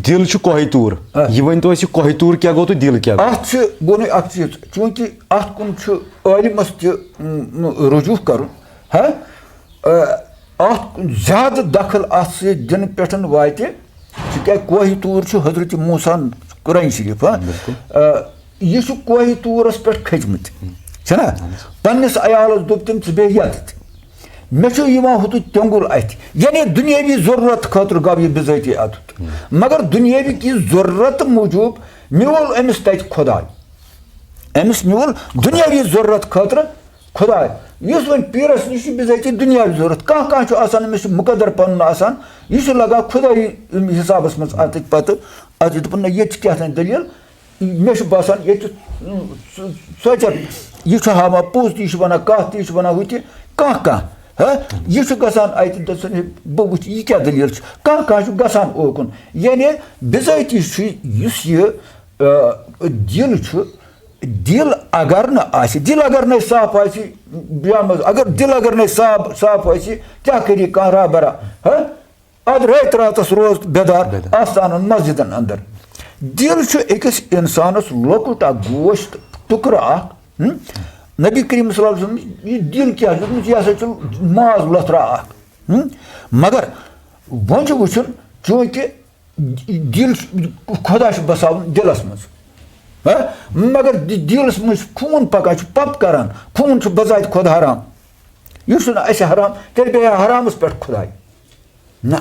دِل چھُ کوہہِ توٗر یہِ ؤنۍتو اَسہِ یہِ کوہہِ توٗر کیٛاہ گوٚو تہٕ دِل کیٛاہ گوٚو؟ اَتھ چھُ گوٚو نہٕ اکھ چیٖز چوٗنٛکہِ اَتھ کُن چھُ عٲلمَس تہِ رجوٗع کَرُن اَتھ زیادٕ دخل اَتھ سۭتۍ دِنہٕ پٮ۪ٹھ واتہِ تِکیٛازِ کوہہِ توٗر چھُ حضرت موسیٰ قرآن شریٖف یہِ چھُ کوہہِ توٗرَس پٮ۪ٹھ کھٔتۍمٕتۍ چھُنہ پنٛنِس عیالَس دوٚپ تٔمۍ ژٕ بیٚہہ یَتھ مےٚ چھُ یِوان ہُتُتھ تیٚنٛگُل اَتھِ یعنی دُنیٲوی ضروٗرت خٲطرٕ گوٚو یہِ بِذٲتی اَتُتھ مگر دُنیٲوی کہِ ضروٗرت موٗجوٗب میوٗل أمِس تَتہِ خۄداے أمِس میوٗل دُنیٲوی ضروٗرت خٲطرٕ خۄداے یُس وۄنۍ پیٖرَس نِش چھُ بِذٲتی دُنیاوی ضروٗرت کانٛہہ چھُ آسان أمِس چھُ مُقدر پَنُن آسان یہِ چھُ لگان خۄدٲیی حِسابَس منٛز اَتِتھ پَتہٕ اَتھ چھُ دَپان نہ ییٚتہِ چھِ کیٛاہ تام دٔلیٖل مےٚ چھُ باسان ییٚتہِ سونٛچان یہِ چھُ ہاوان پوٚز تہِ یہِ چھُ وَنان کَتھ تہِ یہِ چھُ وَنان ہُہ تہِ کانٛہہ یہِ چھُ گژھان اَتہِ دَپان بہٕ وٕچھِ یہِ کیٛاہ دٔلیٖل چھُ کانٛہہ چھُ گژھان اوکُن یعنی بِذٲتی چھُ یُس یہِ دِل چھُ دِل اگر نہٕ آسہِ دِل اگر نَے صاف آسہِ بیٛامٕژ اگر دِل اگر نَے صاف آسہِ کیٛاہ کَرِ کانٛہہ رابرا اَدٕ راتہٕ راتَس روز بیدار آستانَن مسجِدَن اَندَر. دِل چھُ أکِس اِنسانَس لۄکُٹ اکھ گوشت ٹُکرٕ اکھ نبی کریم صلی اللہ علیہ وسلم یہِ دِل کیٛاہ چھُ دوٚپمُت یہِ ہسا چھُ ماز لۄتھرا اکھ مگر وۄنۍ چھُ وٕچھُن چوٗنٛکہِ دِل خۄدا چھُ بساوُن دِلَس منٛز مگر دِلَس منٛز چھُ خوٗن پَکان چھُ پَپ کَران خوٗن چھُ بذاتِ خۄد حرام یہِ چھُنہٕ اَسہِ حرام تیٚلہِ بیٚیہِ حرامَس پٮ۪ٹھ خۄداے نہ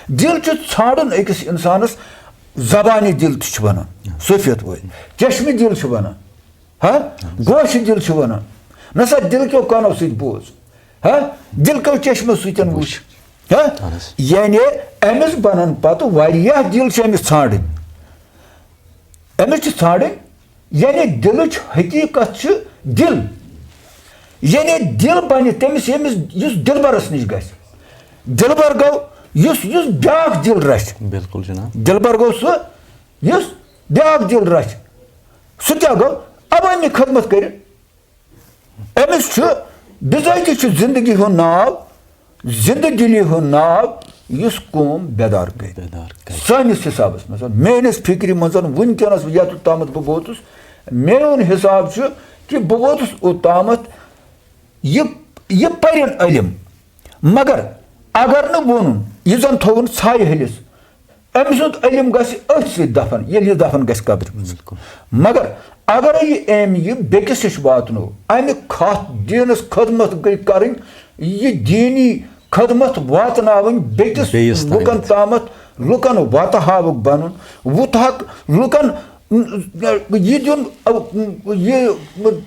دِل چھُ ژھانٛڈُن أکِس اِنسانَس زبانہِ دِل تہِ چھِ وَنان صوفیت وٲلۍ چشمہِ دِل چھِ وَنان گوشہِ دِل چھِ وَنان نہ سا دِل کیو کانو سۭتۍ بوز دِل کیو چشمو سۭتۍ وٕچھ یعنی أمِس بَنَن پَتہٕ واریاہ دِل چھِ أمِس ژھانٛڈٕنۍ أمِس چھِ ژھانٛڈٕنۍ یعنی دِلٕچ حقیٖقت چھِ دِل یعنی دِل بَنہِ تٔمِس ییٚمِس یُس دِلبَرَس نِش گژھِ دِلبَر گوٚو یُس بیٛاکھ دِل رَچھِ بِلکُل جِناب دِلبَر گوٚو سُہ یُس بیٛاکھ دِل رَچھِ سُہ کیٛاہ گوٚو عوٲمی خدمت کٔرِتھ أمِس چھُ بِذٲتی چھُ زندگی ہُنٛد ناو زِندٕ دِلی ہُنٛد ناو یُس قوم بیدار کَرِ سٲنِس حِسابَس منٛز میٲنِس فِکرِ منٛز وٕنکیٚنَس یوٚتَتھ تامَتھ بہٕ ووتُس میون حِساب چھُ کہِ بہٕ ووتُس اوٚتامَتھ یہِ پَرن علم مگر اگر نہٕ ووٚنُن یہِ زَن تھوٚوُن ژھایہِ ہلِس أمۍ سُنٛد علم گژھِ أتھۍ سۭتۍ دَفن ییٚلہِ یہِ دَفن گژھِ قبرِ منٛز مگر اگرے یہِ أمۍ یہِ بیٚکِس نِش واتنو اَمہِ دیٖنَس خدمت گٔے کَرٕنۍ یہِ دیٖنی خدمت واتناوٕنۍ بیٚکِس لُکن تامَتھ لُکن وَتہٕ ہاوُکھ بَنُن وُتہٕ لُکن یہِ دیُن یہِ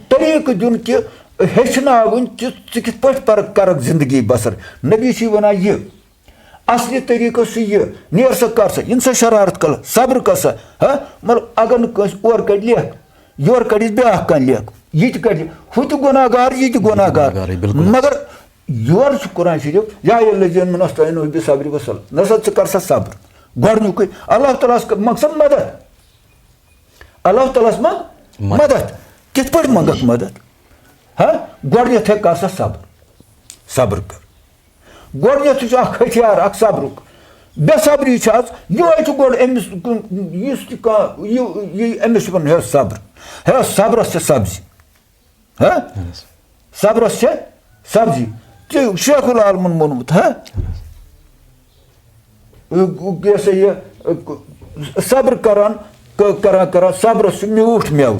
طریٖقہٕ دیُن کہِ ہیٚچھناوٕنۍ کہِ ژٕ کِتھ پٲٹھۍ کَرکھ زندگی بسر نبی چھُے وَنان یہِ اصلی طریٖقہٕ چھُ یہِ نیر سا کر سا یِن سا شرارت کَر صبر کر سا مطلب اگر نہٕ کٲنٛسہِ اورٕ کَڑِ لیکھ یورٕ کَڑٮ۪س بیٛاکھ کانٛہہ لیکھ یہِ تہِ کَڑِ ہُہ تہِ گۄناہ گار یہِ تہِ گۄناہ گار مگر یورٕ چھُ قرآن شریٖف یا الذیٖنَ استعیٖنوٗ بِالصبرِ والصلاۃ نہ سا ژٕ کر سا صبر گۄڈنیُکُے اللہ تعالیٰ ہَس مقصد مدد اللہ تعالیٰ ہَس منٛگ مدد کِتھ پٲٹھۍ منٛگکھ مدد گۄڈنٮ۪تھٕے کر سا صبر کر گۄڈنٮ۪تھٕے چھُ اکھ ہتھیار اکھ صبرُک بے صبری چھِ آز یِہوے چھُ گۄڈٕ أمِس یُس تہِ کانٛہہ أمِس چھُ وَنان ہے صبر صبرس چھےٚ سبزی صبرس چھےٚ سبزی ژےٚ شیخ العالمن ووٚنمُت یہِ ہسا یہِ صبر کران صبرس چھُ میوٗٹھ مٮ۪وٕ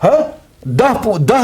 10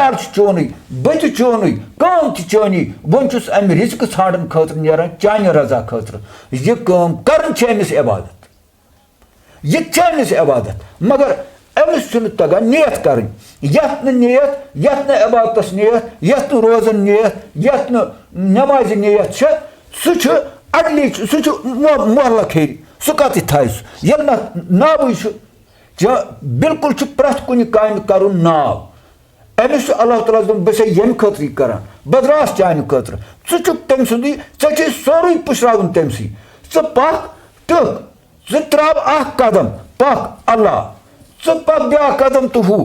عیال چھُ چونُے بہٕ تہِ چونُے کٲم تہِ چٲنی وۄنۍ چھُس اَمہِ رِزقہٕ ژھانٛڈنہٕ خٲطرٕ نیران چانہِ رضا خٲطرٕ یہِ کٲم کَرٕنۍ چھِ أمِس عبادت یہِ تہِ چھِ أمِس عبادت مگر أمِس چھُنہٕ تگان نیت کَرٕنۍ یَتھ نہٕ نیت یَتھ نہٕ عبادتَس نیت یَتھ نہٕ روزن نیت یَتھ نہٕ نٮ۪مازِ نیت چھےٚ سُہ چھُ اَڈلی سُہ چھُ محلہ کھیٚرِ سُہ کَتہِ تھاوِ سُہ ییٚلہِ نہٕ ناوٕے چھُ بِلکُل چھُ پرٛٮ۪تھ کُنہِ کامہِ کَرُن ناو أمِس چھُ اللہ تعالیٰ ہَس دوٚپمُت بہٕ چھَس ییٚمہِ خٲطرٕ یہِ کَران بہٕ درٛاس چانہِ خٲطرٕ ژٕ چھُکھ تٔمۍ سُنٛدُے ژےٚ چھُے سورُے پُشراوُن تٔمۍسٕے ژٕ پَکھ ٹٕکھ ژٕ ترٛاو اَکھ قدم پَکھ اللہ ژٕ پَکھ بیٛاکھ قدم تہٕ ہُہ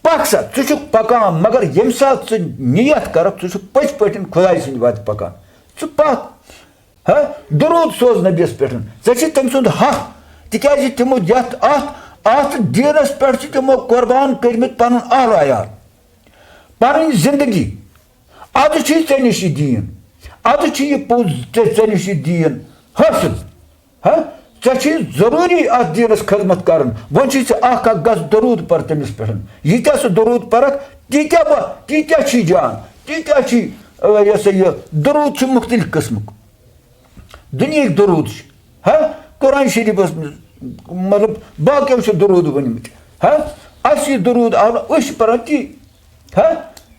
پَکھ سا ژٕ چھُکھ پَکان مگر ییٚمہِ ساتہٕ ژٕ نیت کَرکھ ژٕ چھُکھ پٔزۍ پٲٹھۍ خۄداے سٕنٛدِ وَتہِ پَکان ژٕ پَکھ دروٗد سوز نبیَس پٮ۪ٹھ ژےٚ چھُے تٔمۍ سُنٛد حق تِکیٛازِ تِمو یَتھ اَتھ دیٖنَس پٮ۪ٹھ چھِ تِمو قۄربان کٔرۍمٕتۍ پَنُن اہل عیال پَنٕنۍ زِندگی اَدٕ چھُے ژےٚ نِش یہِ دیٖن اَدٕ چھُ یہِ پوٚز ژےٚ نِش یہِ دیٖن حٲصِل ژےٚ چھُے ضروٗری اَتھ دیٖنَس خدمت کَرُن وۄنۍ چھُے ژےٚ اکھ گژھ دروٗد پَر تٔمِس پٮ۪ٹھ ییٖتیٛاہ سُہ دروٗد پَرکھ تیٖتیٛاہ چھی جان تیٖتیٛاہ چھی یہِ ہسا یہِ دروٗد چھُ مُختٔلِف قٕسمُک دُنہِکۍ دروٗد چھِ قرآن شریٖفَس منٛز مطلب باقیو چھِ دروٗد ؤنۍمٕتۍ اَسہِ چھِ یہِ دروٗد آو أسۍ چھِ پَران تی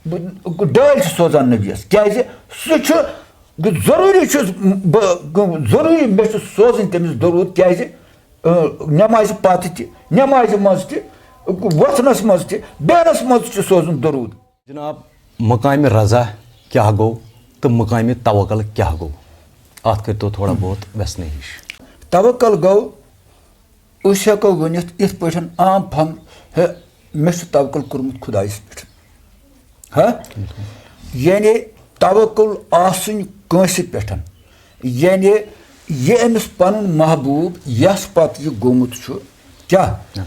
ڈٲلۍ چھِ سوزان نبیَس کیٛازِ سُہ چھُ ضروٗری چھُس بہٕ ضروٗری مےٚ چھُ سوزٕنۍ تٔمِس دروٗد کیٛازِ نٮ۪مازِ پَتہٕ تہِ نٮ۪مازِ منٛز تہِ وۄتھنَس منٛز تہِ بیٚہنَس منٛز تہِ چھُ سوزُن دروٗد جناب مقامِ رضا کیٛاہ گوٚو تہٕ مقامِ توکل کیٛاہ گوٚو اَتھ کٔرۍتو تھوڑا بہت وٮ۪سنٲیی ہِش توکل گوٚو أسۍ ہٮ۪کو ؤنِتھ یِتھ پٲٹھۍ عام فنٛگ مےٚ چھُ توکل کوٚرمُت خۄدایَس پٮ۪ٹھ یعنی توکل آسٕنۍ کٲنٛسہِ پٮ۪ٹھ یعنی یہِ أمِس پَنُن محبوٗب یَس پَتہٕ یہِ گوٚمُت چھُ کیٛاہ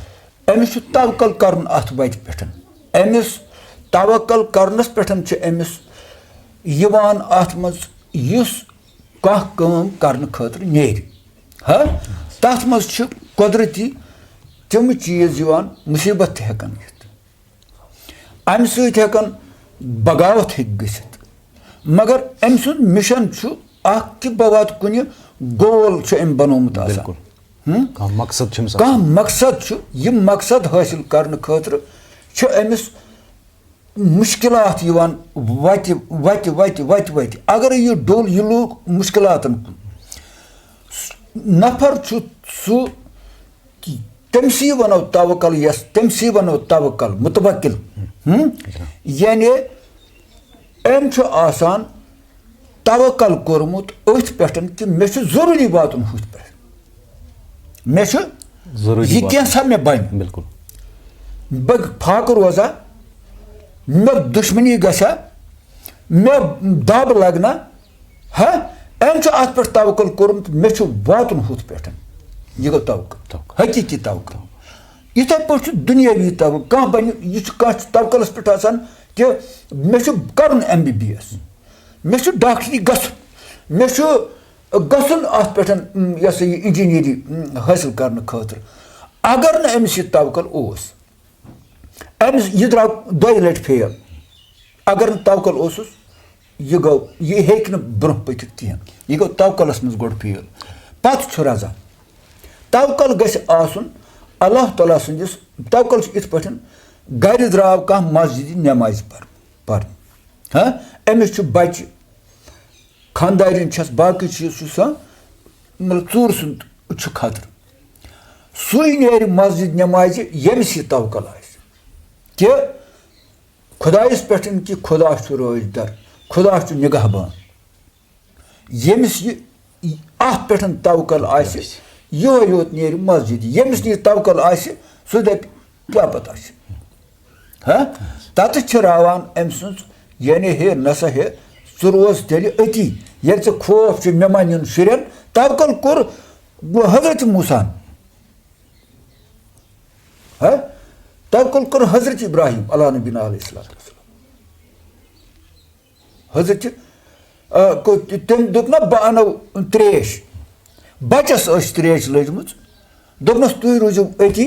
أمِس چھُ توکل کَرُن اَتھ وَتہِ پٮ۪ٹھ أمِس توکل کَرنَس پٮ۪ٹھ چھِ أمِس یِوان اَتھ منٛز یُس کانٛہہ کٲم کَرنہٕ خٲطرٕ نیرِ تَتھ منٛز چھِ قۄدرٔتی تِم چیٖز یِوان مُصیٖبت تہِ ہٮ۪کان یِتھ اَمہِ سۭتۍ ہٮ۪کان بغاوت ہیٚکہِ گٔژھِتھ مگر أمۍ سُنٛد مِشن چھُ اکھ کہِ بہٕ واتہٕ کُنہِ گول چھُ أمۍ بنومُت آسان کانٛہہ مقصد چھُ یہِ مقصد حٲصِل کرنہٕ خٲطرٕ چھُ أمِس مُشکِلات یِوان وتہِ وتہِ وتہِ وتہِ وتہِ اگرے یہِ ڈوٚل یہِ لوٚگ مُشکِلاتن کُن نفر چھُ سُہ تٔمسٕے وَنو توکل یس تٔمسٕے وَنو توکل مُتوکِل یعنی أمۍ چھُ آسان توکل کوٚرمُت أتھۍ پٮ۪ٹھ کہِ مےٚ چھُ ضروٗری واتُن ہُتھ پٮ۪ٹھ مےٚ چھُ یہِ کینٛژھا مےٚ بنہِ بِلکُل بہٕ فاقہٕ روزا مےٚ دُشمنی گژھا مےٚ دب لگنا أمۍ چھُ اَتھ پٮ۪ٹھ توکل کوٚرمُت مےٚ چھُ واتُن ہُتھ پٮ۪ٹھ یہِ گوٚو توکل حقیٖقی توکل یِتھَے پٲٹھۍ چھُ دُنیٲوی توکل کانٛہہ بنہِ یہِ چھُ کانٛہہ چھُ توکلس پٮ۪ٹھ آسان کہِ مےٚ چھُ کرُن MBBS مےٚ چھُ ڈاکٹری گژھُن مےٚ چھُ گژھُن اَتھ پٮ۪ٹھ یہِ ہسا یہِ اِنجیٖنٔری حٲصِل کرنہٕ خٲطرٕ اگر نہٕ أمِس یہِ توکل اوس أمِس یہِ درٛاو دۄیہِ لٹہِ فیل اگر نہٕ توکل اوسُس یہِ گوٚو یہِ ہیٚکہِ نہٕ برونٛہہ پٔکِتھ کِہینۍ یہِ گوٚو توکلس منٛز گۄڈٕ فیل پتہٕ چھُ رضا توکل گژھِ آسُن اللہ تعالیٰ سٕنٛدِس توکل چھُ یِتھ پٲٹھۍ گرِ درٛاو کانٛہہ مسجدِ نٮ۪مازِ پرنہِ أمِس چھُ بچہِ خانٛدارِنۍ چھس باقٕے چیٖز چھُ سۄ مطلب ژوٗرٕ سُنٛد چھُ خطرٕ سُے نیرِ مسجد نٮ۪مازِ ییٚمِس یہِ توکل آسہِ کہِ خۄدایَس پٮ۪ٹھ کہِ خۄدا چھُ رٲچھ در خۄدا چھُ نِگہبان ییٚمِس یہِ اَتھ پٮ۪ٹھ توکل آسہِ یِہوے یوت نیرِ مسجد ییٚمِس نہٕ یہِ توکل آسہِ سُہ دَپہِ کیٛاہ پتہ آسہِ تَتٮ۪تھ چھِ راوان أمۍ سٕنٛز یعنی ہے نسا ہے ژٕ روز تیٚلہِ أتی ییٚلہِ ژےٚ خوف چھُ مےٚ ما نِن شُرٮ۪ن توکل کوٚر حضرت موٗساہن توکل کوٚر حضرت ابراہیم علیٰ نبیٖنہ علیہ الصلوٰۃ والسلام حضرت تٔمۍ دوٚپ نہ بہٕ اَنو ترٛیش بچس ٲس ترٛیش لٔجمٕژ دوٚپنس تُہۍ روٗزِو أتی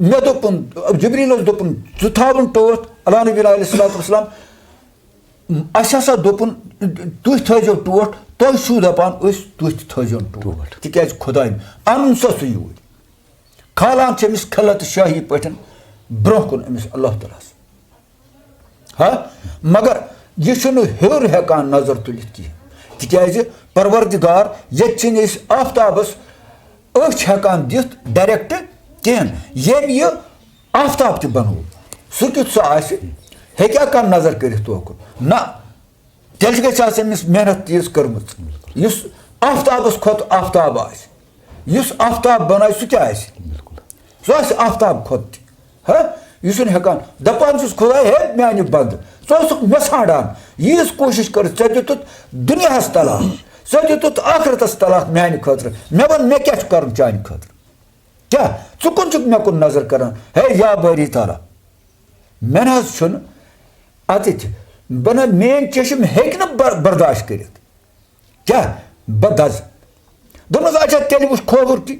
مےٚ دوٚپُن جبریٖلَس دوٚپُن ژٕ تھاوُن ٹوٹھ اللہ نبی علیہ الصلوۃ والسلام اَسہِ ہسا دوٚپُن تُہۍ تھٲیزیو ٹوٹھ تُہۍ چھُو دَپان أسۍ تُہۍ تہِ تھٲیزیون ٹوٹھ تِکیٛازِ خۄداین اَنُن سا سُہ یوٗرۍ کھالان چھِ أمِس خلت شٲہی پٲٹھۍ برونٛہہ کُن أمِس اللہ تعالیٰ ہَس ہا مگر یہِ چھُنہٕ ہیوٚر ہٮ۪کان نظر تُلِتھ کِہیٖنۍ تِکیٛازِ پروردِگار ییٚتہِ چھِنہٕ أسۍ آفتابَس أچھ ہٮ۪کان دِتھ ڈایریکٹ کِہیٖنۍ ییٚمۍ یہِ آفتاب تہِ بنوو سُہ کیُتھ سُہ آسہِ ہیٚکیٛاہ کانٛہہ نظر کٔرِتھ توکُن نہ تیٚلہِ گژھِ آسٕنۍ أمِس محنت تیٖژ کٔرمٕژ یُس آفتابَس کھۄتہٕ آفتاب آسہِ یُس آفتاب بنایہِ سُہ کیٛاہ آسہِ سُہ آسہِ آفتاب کھۄتہٕ تہِ ہا یہِ چھُنہٕ ہٮ۪کان دَپان چھُس خۄداے ہے میٛانہِ بنٛدٕ ژٕ اوسُکھ مےٚ ژھانٛڈان ییٖژ کوٗشِش کٔرِتھ ژےٚ دِتُتھ دُنیاہَس طلاق ژےٚ دِتُتھ ٲخرَتَس طلاق میٛانہِ خٲطرٕ مےٚ وَن مےٚ کیٛاہ چھُ کَرُن چانہِ خٲطرٕ کیٛاہ ژٕ کُن چھُکھ مےٚ کُن نظر کَران ہے یا بٲری تعالیٰ مےٚ نہ حظ چھُنہٕ اَتِتھ بَنہ میٛٲنۍ چٔشِم ہیٚکہِ نہٕ برداشت کٔرِتھ کیٛاہ بہٕ دَزٕ دوٚپمَس اچھا تیٚلہِ وٕچھ کھووُر تہِ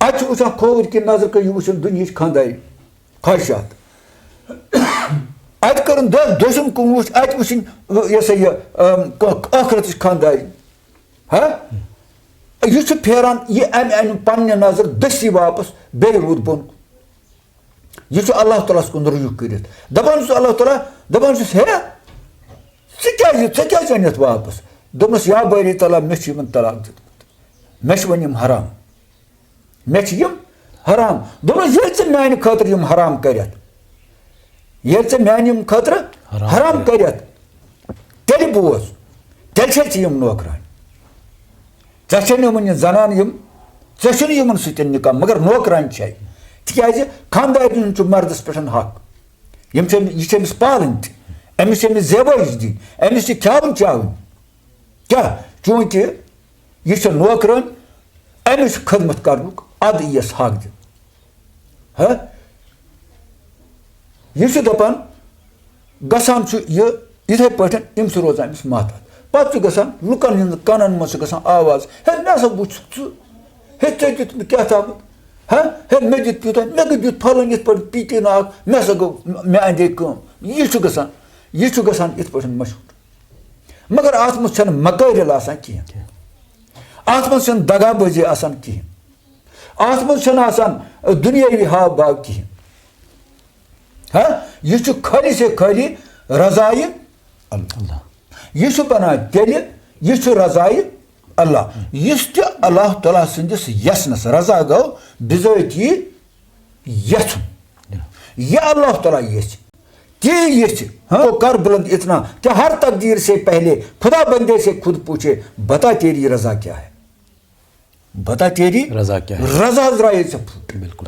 اَتہِ چھُ وٕچھان کھووُر کہِ نظر کٔر یہِ وٕچھُن دُنہِچ خانٛداری خواہشات اَتہِ کٔرٕن دوٚسِم کُن وٕچھ اَتہِ وٕچھِنۍ یہِ ہسا یہِ ٲخرتٕچ خانٛداری ہا یہِ چھُ پھیران یہِ اَمہِ اَنہِ پنٛنہِ نظر دٔستی واپس بیٚیہِ روٗد بۄن کُن یہِ چھُ اللہ تعالیٰ ہَس کُن رجوٗع کٔرِتھ دَپان چھُس اللہ تعالیٰ دَپان چھُس ہے ژٕ کیٛازِ أنِتھ واپس دوٚپنَس یا بٲری تعالیٰ مےٚ چھُ یِمن طلاق دیُتمُت مےٚ چھِ وۄنۍ یِم حرام مےٚ چھِ یِم حرام دوٚپنَس ییٚلہِ ژٕ میٛانہِ خٲطرٕ یِم حرام کٔرِتھ ییٚلہِ ژےٚ میٛانہِ یِم خٲطرٕ حرام کٔرِتھ تیٚلہِ بوز تیٚلہِ چھے ژےٚ یِم نوکرانہِ ژےٚ چھے نہٕ یِمن یہِ زنان یِم ژےٚ چھُنہٕ یِمن سۭتۍ نِکاح مگر نوکرانہِ چھے تِکیٛازِ خانٛدارنہِ ہُنٛد چھُ مردَس پٮ۪ٹھ حق یہِ چھِ أمِس پالٕنۍ تہِ أمِس چھِ أمِس زیبٲیِش دِنۍ أمِس چھِ کھیاوٕنۍ چاوٕنۍ کیٛاہ چوٗنٛکہِ یہِ چھِ نوکرٲنۍ أمِس چھُ خدمت کَرنُک اَدٕ یِیَس حق دِنہٕ ہا یہِ چھُ دَپان گژھان چھُ یہِ یِتھَے پٲٹھۍ أمِس چھُ روزان أمِس ماتحت پَتہٕ چھُ گژھان لُکَن ہِنٛدِ کَنَن منٛز چھِ گژھان آواز ہے مےٚ ہسا وٕچھُکھ ژٕ ہے ژےٚ دیُت مےٚ کیٛاہ تامَتھ ہا ہے مےٚ دیُت تیوٗتاہ مےٚ دیُت پھلٲنۍ یِتھ پٲٹھۍ پیٖٹی ناگ مےٚ ہسا گوٚو مےٚ اَندے کٲم یہِ چھُ گژھان یِتھ پٲٹھۍ مشہوٗر مگر اَتھ منٛز چھَنہٕ مکٲرِل آسان کِہیٖنۍ اَتھ منٛز چھَنہٕ دگا بٲزی آسان کِہیٖنۍ اَتھ منٛز چھَنہٕ آسان دُنیٲوی ہاو باو کِہیٖنۍ ہا یہِ چھُ خٲلی سے خٲلی رضایہِ اللہ یہِ چھُ بَنان تیٚلہِ یہِ چھُ رضایہِ اللہ یُس تہِ اللہ تعالیٰ سٕنٛدِس یَژھنَس رضا گوٚو بِذٲتی یَژھُن یہِ اللہ تعالیٰ یژھِ تی یژھِ کر بُلند اتنا کہ ہر تقدیر سے پہلے خدا بندے سے خود پوچھے بتا تیری رضا کیا ہے بتا تیری رضا کیا ہے رضا ذرائع سے پھوٹ بالکل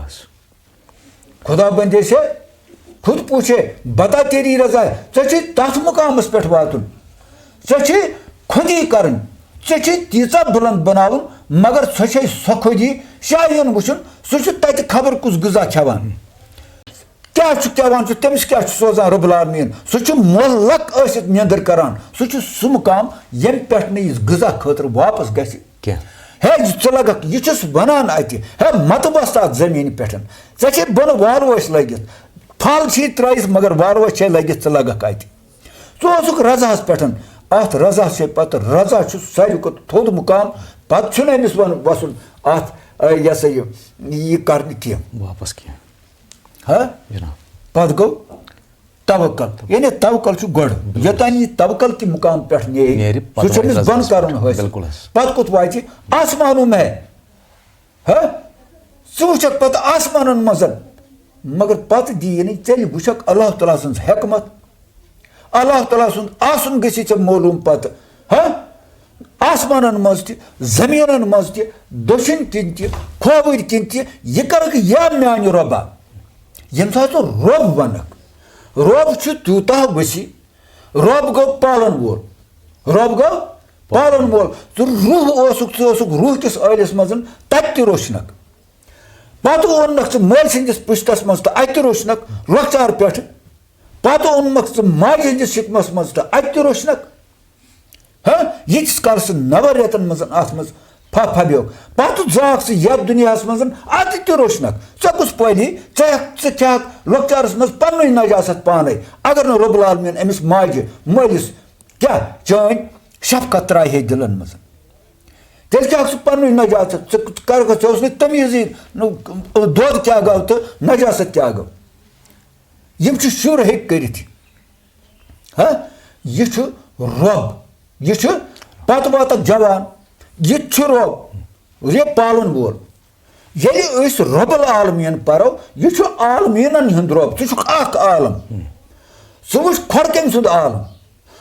خدا بندے سے خود پوچھے بتا تیری رضا ہے ژےٚ تَتھ مُقامَس پٮ۪ٹھ واتُن ژےٚ خودی کَرٕنۍ ژےٚ تیٖژاہ بُلند بَناوُن مگر ژےٚ سۄ خودی شاہین وٕچھُن سُہ چھُ تَتہِ خبر کُس غذا کھٮ۪وان کیٛاہ چھُ کھٮ۪وان چھُ تٔمِس کیٛاہ چھُ سوزان رۄب العالمیٖن سُہ چھُ مۄلق ٲسِتھ نیٚنٛدٕر کران سُہ چھُ سُہ مُقام ییٚمہِ پٮ۪ٹھ نہٕ یہِ غذا خٲطرٕ واپس گژھِ کینٛہہ ہے ژٕ لگکھ یہِ چھُس وَنان اَتہِ ہے متہٕ بس تَتھ زٔمیٖنہِ پٮ۪ٹھ ژےٚ چھے بۄنہٕ والوَس لٔگِتھ پھل چھِی ترٲیِتھ مگر والوَس چھے لٔگِتھ ژٕ لگکھ اَتہِ ژٕ اوسُکھ رضاہَس پٮ۪ٹھ اَتھ رضا سے پتہٕ رضا چھُ ساروی کھۄتہٕ تھوٚد مُقام پتہٕ چھُنہٕ أمِس وَسُن اَتھ یہِ ہسا یہِ کرنہٕ کینٛہہ واپس کینٛہہ ہا پتہٕ گوٚو توکل یعنی توکل چھُ گۄڈٕ یوٚتانۍ یہِ توکل کہِ مُقام پٮ۪ٹھ نیرِ سُہ چھُ أمِس بۄن کَرُن حٲصِل پتہٕ کوٚت واتہِ آسمانو میں ہا ژٕ وٕچھکھ پتہٕ آسمانن منٛز مگر پتہٕ دِیی نہٕ ژےٚ وٕچھکھ اللہ تعالیٰ سٕنٛز حٮ۪کمت اللہ تعالیٰ سُنٛد آسُن گژھی ژےٚ معلوٗم پتہٕ ہا آسمانن منٛز تہِ زٔمیٖنن منٛز تہِ دٔچھِنۍ کِنۍ تہِ کھووٕرۍ کِنۍ تہِ یہِ کَرکھ یا میانہِ رۄبا ییٚمہِ ساتہٕ ژٕ رۄب وَنکھ رۄب چھُ تیوٗتاہ ؤسیع رۄب گوٚو پالن وول رۄب گوٚو پالن وول ژٕ روح ژٕ اوسُکھ روح کِس ٲلِس منٛز تَتہِ تہِ روشنکھ پتہٕ اوٚنکھ ژٕ مٲلۍ سٕنٛدِس پُشتس منٛز تہٕ اَتہِ تہِ روشنکھ لۄکچار پٮ۪ٹھٕ پتہٕ اوٚنمکھ ژٕ ماجہِ ہٕنٛدِس شِکمس منٛز تہٕ اَتہِ تہِ روشنکھ ہا ییٖتِس کالس ژٕ 9 رٮ۪تن منٛز اتھ منٛز Fabio. Patu zaks yad dünyas mazın adı roşnak. Sakus payli çak lokçarız maz pannoy najasat panay. Agar no Rabbul Alamin emis macı malis kya can şapkat rahi dilan mazın. Tel kya su pannoy najasat karga çosni tamizi dod kya gavtı najasat kya gav. Yim şu şur hek kariti. Ha? Yiçu Rob. Yiçu patu cavan. Yit şu Rob. Rep palun bol. Yeli ös Rabbul Alamin paro. Yiçu alaminan hund Rob. Şu ak alam. Suvuş korkem sund alam.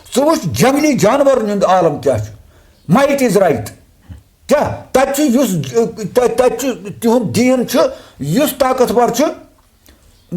Suvuş jangli janavarın hund alam kya şu. Might is right. Kya? Taçı yüz tihum din şu yüz takat var şu.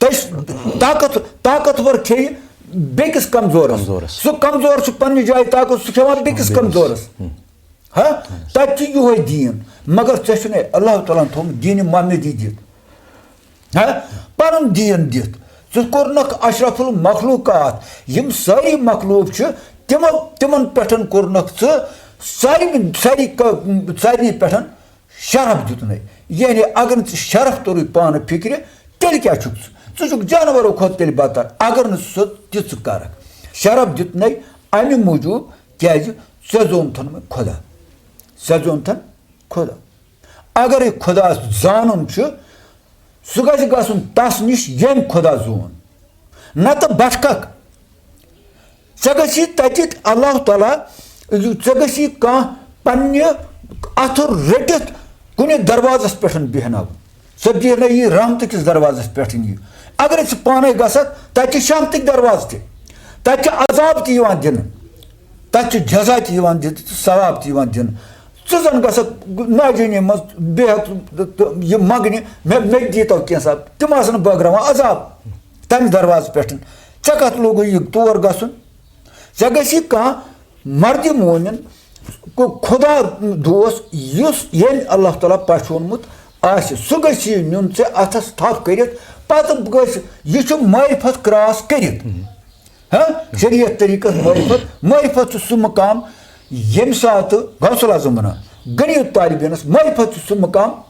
Taş takat var ki bekis kamzoras. Su kamzor su panni jay takat su khavan bekis kamzoras. Ha? Taçı yuhay din. Magar çeşne Allah Teala'nın tom dini Muhammedi dit. Ha? Parın din dit. Su kornak aşraful mahlukat. Yim sari mahluk şu timan patan kornak su sari patan şarap ditne. Yani agar şarap toru panı fikri tel kya çuks. Çocuk canavar khod tel batar. Agar su dit karak. Şarap ditne aynı mucu gezi sezon tanımı koda. Sezontan koda. Agar koda zanun şu sugacı gasın tasmış yem koda zon. Nata başkak. Çagaşı tatit Allah Teala çagaşı ka panne atır redet kune darvazas peşin bihnav. Sabjena yi rahmatik darvazas peşin yi. Agar es pane gasat taçı şamtik darvazti. Taçı azab ti yivan din. Taçı ceza ti yivan din, savab ti yivan din. Sızan gasat najeni mas behat magni meddi to kensab. Timasını bagrama azab. Tam darvaz peşin. Çakat logu yi tuvar gasun. Çagaşı ka mardi monin Khuda dost yus yen Allah Teala paşonmut aşı sugaşı nünse atas tak kerit patı bugüş yuşu marifat kras kerit. Ha? Şeriat tarikat marifat su makam yem saatı gavsul azamına ganiyet talibiniz marifat su makam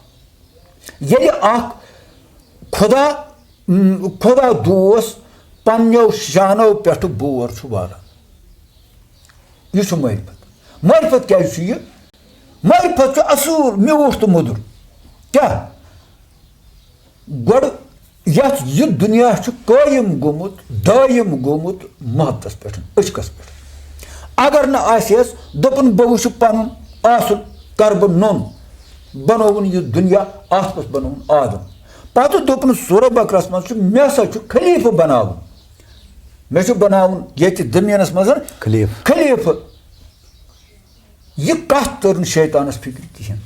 yeli ak Khuda dost panyo şano peştu buvar çubara. Yuşu marifat. Marifat kya şey? Marifat asıl mevhuftu mudur? Kya? Gor yat yud dünya şu kaim gumut, daim gumut muhabbat peşin, aşkas peşin. Agar na asyas dopun bavuşu panun asıl karbon non banovun yud dünya aspas banovun adam. Patu dopun sura bakrasman şu mesa şu khalifa banavun. Meşu banavun yeti dünyanas mazan khalifa. Ye kaç torun şeytanız fikri kiyen.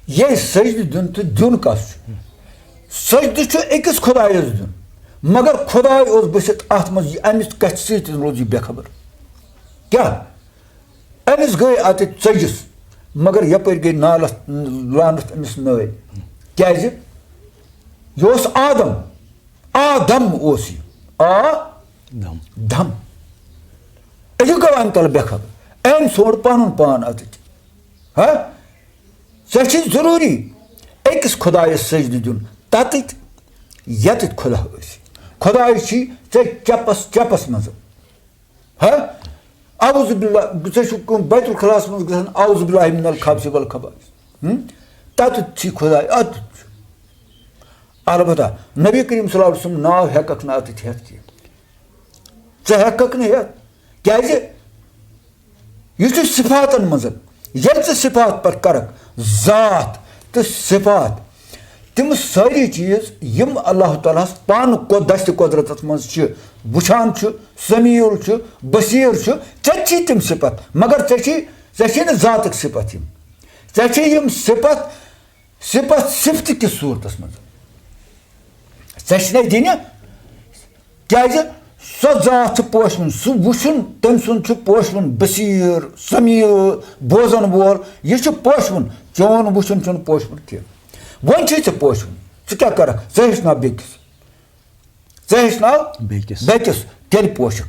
Ye secde dün dün kaç. Secde şu ekis Khudayız dün. Magar Khuday oz basit atmaz emis kaç seytin rozi bekabar. Kya? Emis gay atet secdes. Magar yapar gay nalat lanat emis nöy. Kyazi? Yos Adam osi. Dam. Eci gavan tal bekabar. En son pan atıcı. Ha? Seçin zururi. Ekis Khudaya secde dün. Tatit yatit Khuda osi. Khudaya şey çapas mazı. Ha? Auzubillah. Güzel şu Baytul Khalasımız güzel. Auzubillahi minel kabsi vel kabais. Tatit şey Khudaya atıcı. Alabada. Nabi Kerim sallallahu aleyhi ve sellem nav hakkak na atıcı hat ki. Se hakkak ne hat? Gayze Yüzü sıfatın mızın. Yelsi sıfat par karak. Zat. Tis sıfat. Tim sari çiz yim Allah-u Teala pan ko dasti kodrat mız çı. Buçan çı, samiyul çı, basir çı. Çeçi tim sıfat. Magar çeçi ne zatık sıfatım. Çeçi yim sıfat sıfti ki surtas mız. Çeçi ne dine? Gayze so zatı poşmun, su vuşun temsun çu poşmun, basir, samir, bozan bol, yeşu poşmun, çoğun vuşun çun poşmun ki. Vonçı poşmun. Çıka karak, zehişna bekis. Zehişna bekis. Tel poşuk.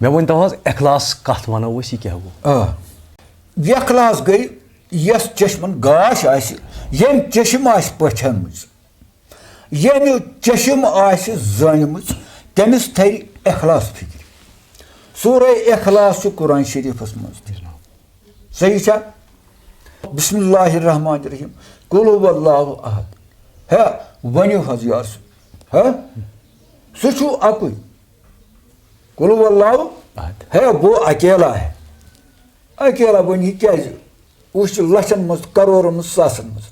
مےٚ ؤنۍ تو حظ اخلاص کَتھ وَنو أسۍ یہِ کیٛاہ گوٚو؟ اخلاص گٔے یۄس چشمن گاش آسہِ ییٚمۍ چشم آسہِ پٔچھٲمٕژ ییٚمہِ چشم آسہِ زٲنمٕژ تٔمِس تھَرِ اخلاص فِکرِ. سورہ اخلاص چھُ قرآن شریٖفس منٛز تہِ صحیح چھا؟ بسم اللہ الرحمن الرحیم قل هو اللہ احد. ہے ؤنِو حظ یار سُہ چھُ اکُے. قل هو اللہ ہے وہ اکیلا ہے. اکیلا ؤنۍ یہِ کیازِ وٕچھ لچھن منٛز کرورن منٛز ساسن منٛز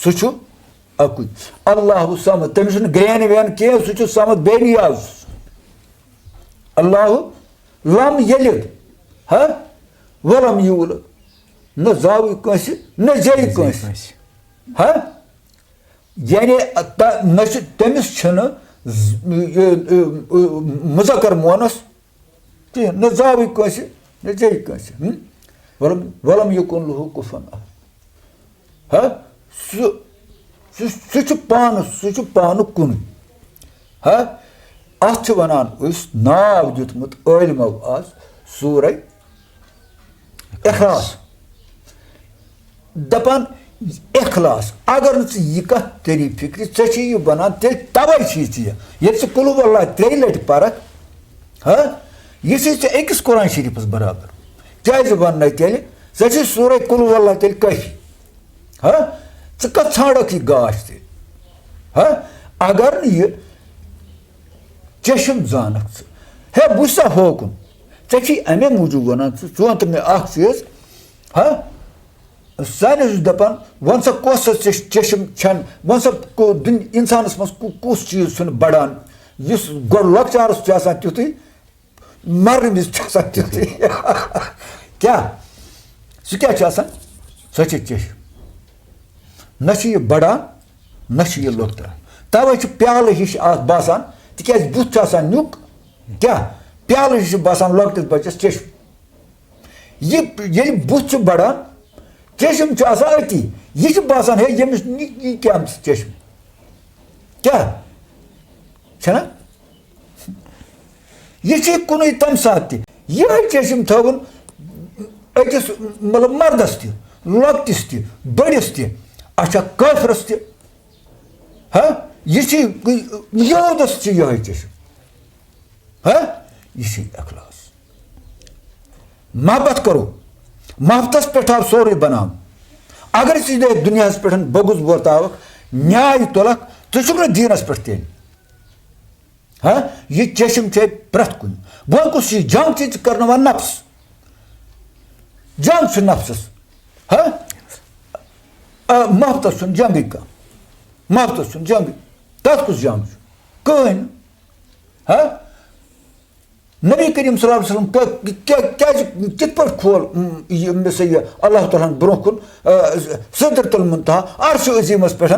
سُہ چھُ اکُے. اللہ سمد تٔمِس چھُنہٕ گرٛین وین کینٛہہ سُہ چھُ سمد بے نیاز. اللہ لم یلد ہا ولم یولد نہ زاوٕے کٲنٛسہِ نہ زیٚیہِ کٲنٛسہِ ہا یعنی نہ چھُ تٔمِس چھُنہٕ مُذکر مونس کینٛہہ نہ زاوٕے کٲنٛسہِ نہ زیٚیہِ کٲنٛسہِ. ولم یکن لہو کفن احد ہا سُہ چھُ پانہٕ کُنُے. ہا اتھ چھِ ونان أسۍ ناو دیُتمُت عٲلمو آز سورہ اخلاص. دپان اخلاص اگر نہٕ ژٕ یہِ کتھ کٔری فکرِ ژےٚ چھِ یہِ بنان تیٚلہِ تَوَے چھِ ژےٚ ییٚلہِ ژٕ قل هو اللہ 3 لٹہِ پرکھ ہا یہِ چھِ ژےٚ أکِس قرآن شریٖفس برابر. کیازِ وننَے تیٚلہِ ژےٚ چھِ سورہ قل هو اللہ تیٚلہِ کٲفی. ہا ژٕ کتھ ژھانڈکھ یہِ گاش تیٚلہِ ہا اگر نہٕ یہِ چشم زانکھ ژٕ. ہے بہٕ سا ہوکُن ژےٚ چھی امے موٗجوٗب ونان ژٕ وَن تہٕ مےٚ اکھ چیٖز ہا سانہِ چھُس دپان وۄنۍ سا کۄس سا ژےٚ چشم چھَنہٕ وۄنۍ سا انسانس منٛز کُس چیٖز چھُنہٕ بڑان یُس گۄڈٕ لۄکچارس چھُ آسان تیُتھُے مرنہٕ وِزِ چھُ آسان تیُتھُے. کیٛاہ سُہ کیٛاہ چھُ آسان سۄ چھِ چشم. نہ چھُ یہِ بڑان نہ چھُ یہِ لۄکٹان. تَوَے چھُ پیالہٕ ہِش اتھ باسان تِکیٛازِ بُتھ چھُ آسان نیُک کیٛاہ پیالہٕ ہِش چھُ باسان لۄکٹِس بچس چشم. ییٚلہِ بُتھ چھُ بڑان چشم چھُ آسان أتی یہِ چھُ باسان ہے ییٚمِس یہِ کیٛاہ چشم کیٛاہ چھَنا یہِ چھِ کُنُے تمہِ ساتہٕ تہِ. یِہوٚے چشم تھٲوُن أکِس مطلب مردس تہِ لۄکٹِس تہِ بٔڑِس تہِ اچھا کٲفرس تہِ ہا یہِ چھِ یوٗدس چھِ یِہوٚے چشم. ہا یہِ چھِ اخلاص. محبت کرو محبتس پٮ۪ٹھ آو سورُے بناونہٕ. اگر ژٕ دُنیاہس پٮ۪ٹھ بوٚگُز وۄتاوکھ نیاے تُلکھ ژٕ چھُکھ نہٕ دیٖنس پٮ۪ٹھ تیٚلہِ. ہا یہِ چشم چھِ پرٛٮ۪تھ کُنہِ. وۄنۍ کُس چھُ جنگ چھِ ژٕ کرناوان نفس جنگ چھُ نفسس. ہا محبتس چھُنہٕ جنگٕے کانٛہہ محبتس چھُنہٕ جنگٕے. تتھ کُس جنگ چھُ کٕہٕنۍ نہٕ. ہا نبی کریم صلی اللہ علیہ وسلم کیازِ کِتھ پٲٹھۍ کھول یہِ سا یہِ اللہ تعالیٰ ہن برونٛہہ کُن سِدرۃ المُنتہا عرشہِ عظیٖمس پٮ۪ٹھ.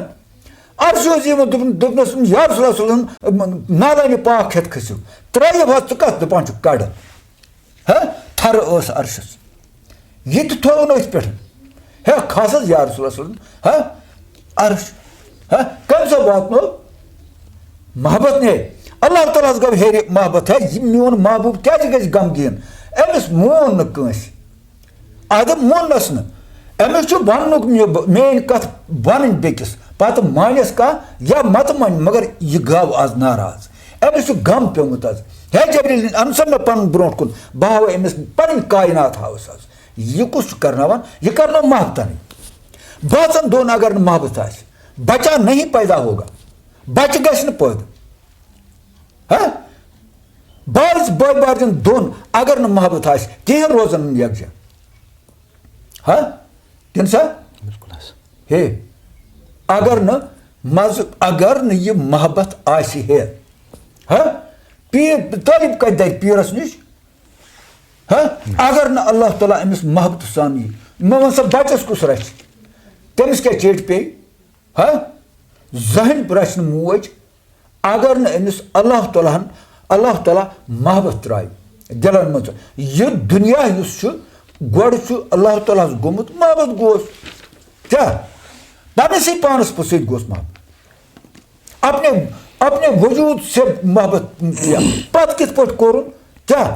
عرشہِ عظیٖمس دوٚپنس یا رسول اللہ صلی اللہ علیہ وسلم نالانہِ پاک ہٮ۪تھ کھٔسِو ترٛٲیِو حظ ژٕ کتھ دپان چھُکھ کڑٕ. ہا تھرٕ ٲس عرشس یہِ تہِ تھوٚوُن أتھۍ پٮ۪ٹھ. ہے کھس حظ یا رسول اللہ صلی اللہ علیہ وسلم ہا عرش ہا کٔمۍ سا واتنو محبت نے اللہ تعالیٰ ہس گوٚو ہیرِ محبت ہے یہِ میون محبوٗب کیازِ گژھِ غمگیٖن. أمِس مون نہٕ کٲنٛسہِ اَدٕ موننس نہٕ أمِس چھُ وننُک میٲنۍ کتھ ونٕنۍ بیٚکِس پتہٕ مانٮ۪س کانٛہہ یا متہٕ مانہِ مگر یہِ گوٚو آز ناراض. أمِس چھُ غم پیوٚمُت آز. ہے جبریٖل اَن سا مےٚ پنُن برونٛٹھ کُن بہٕ ہاوٕ أمِس پنٕنۍ کاینات ہاوس آز. یہِ کُس چھُ کرناوان یہِ کرنو محبتنٕے. باژن دۄن اگر نہٕ محبت آسہِ بچہ نہیں پیدا ہوگا بچہِ گژھِ نہٕ پٲدٕ. ہا بٲژ بٲے بارٕنۍ دۄن اگر نہٕ محبت آسہِ کِہینۍ روزن نہٕ یکجا. ہا کِنہٕ سا ہے اگر نہٕ مزٕ اگر نہٕ یہِ محبت آسہِ ہے ہا پیٖر طٲلب کتہِ دَرِ پیٖرس نِش. ہا اگر نہٕ اللہ تعالیٰ أمِس محبتہٕ سان یی مےٚ وَن سا بچس کُس رچھِ تٔمِس کیٛاہ چیٚٹۍ پیٚیہِ. ہا زٕہٕنۍ رچھِ نہٕ موج اگر نہٕ أمِس اللہ تعالیٰ محبت ترٛایہِ دِلن منٛز. یہِ دُنیا یُس چھُ گۄڈٕ چھُ اللہ تعالیٰ ہس گوٚمُت محبت گوس کیٛاہ پننسٕے پانس سۭتۍ گوس محبت اپنے وجوٗد سے محبت کیا پتہٕ کِتھ پٲٹھۍ کوٚرُن کیٛاہ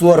4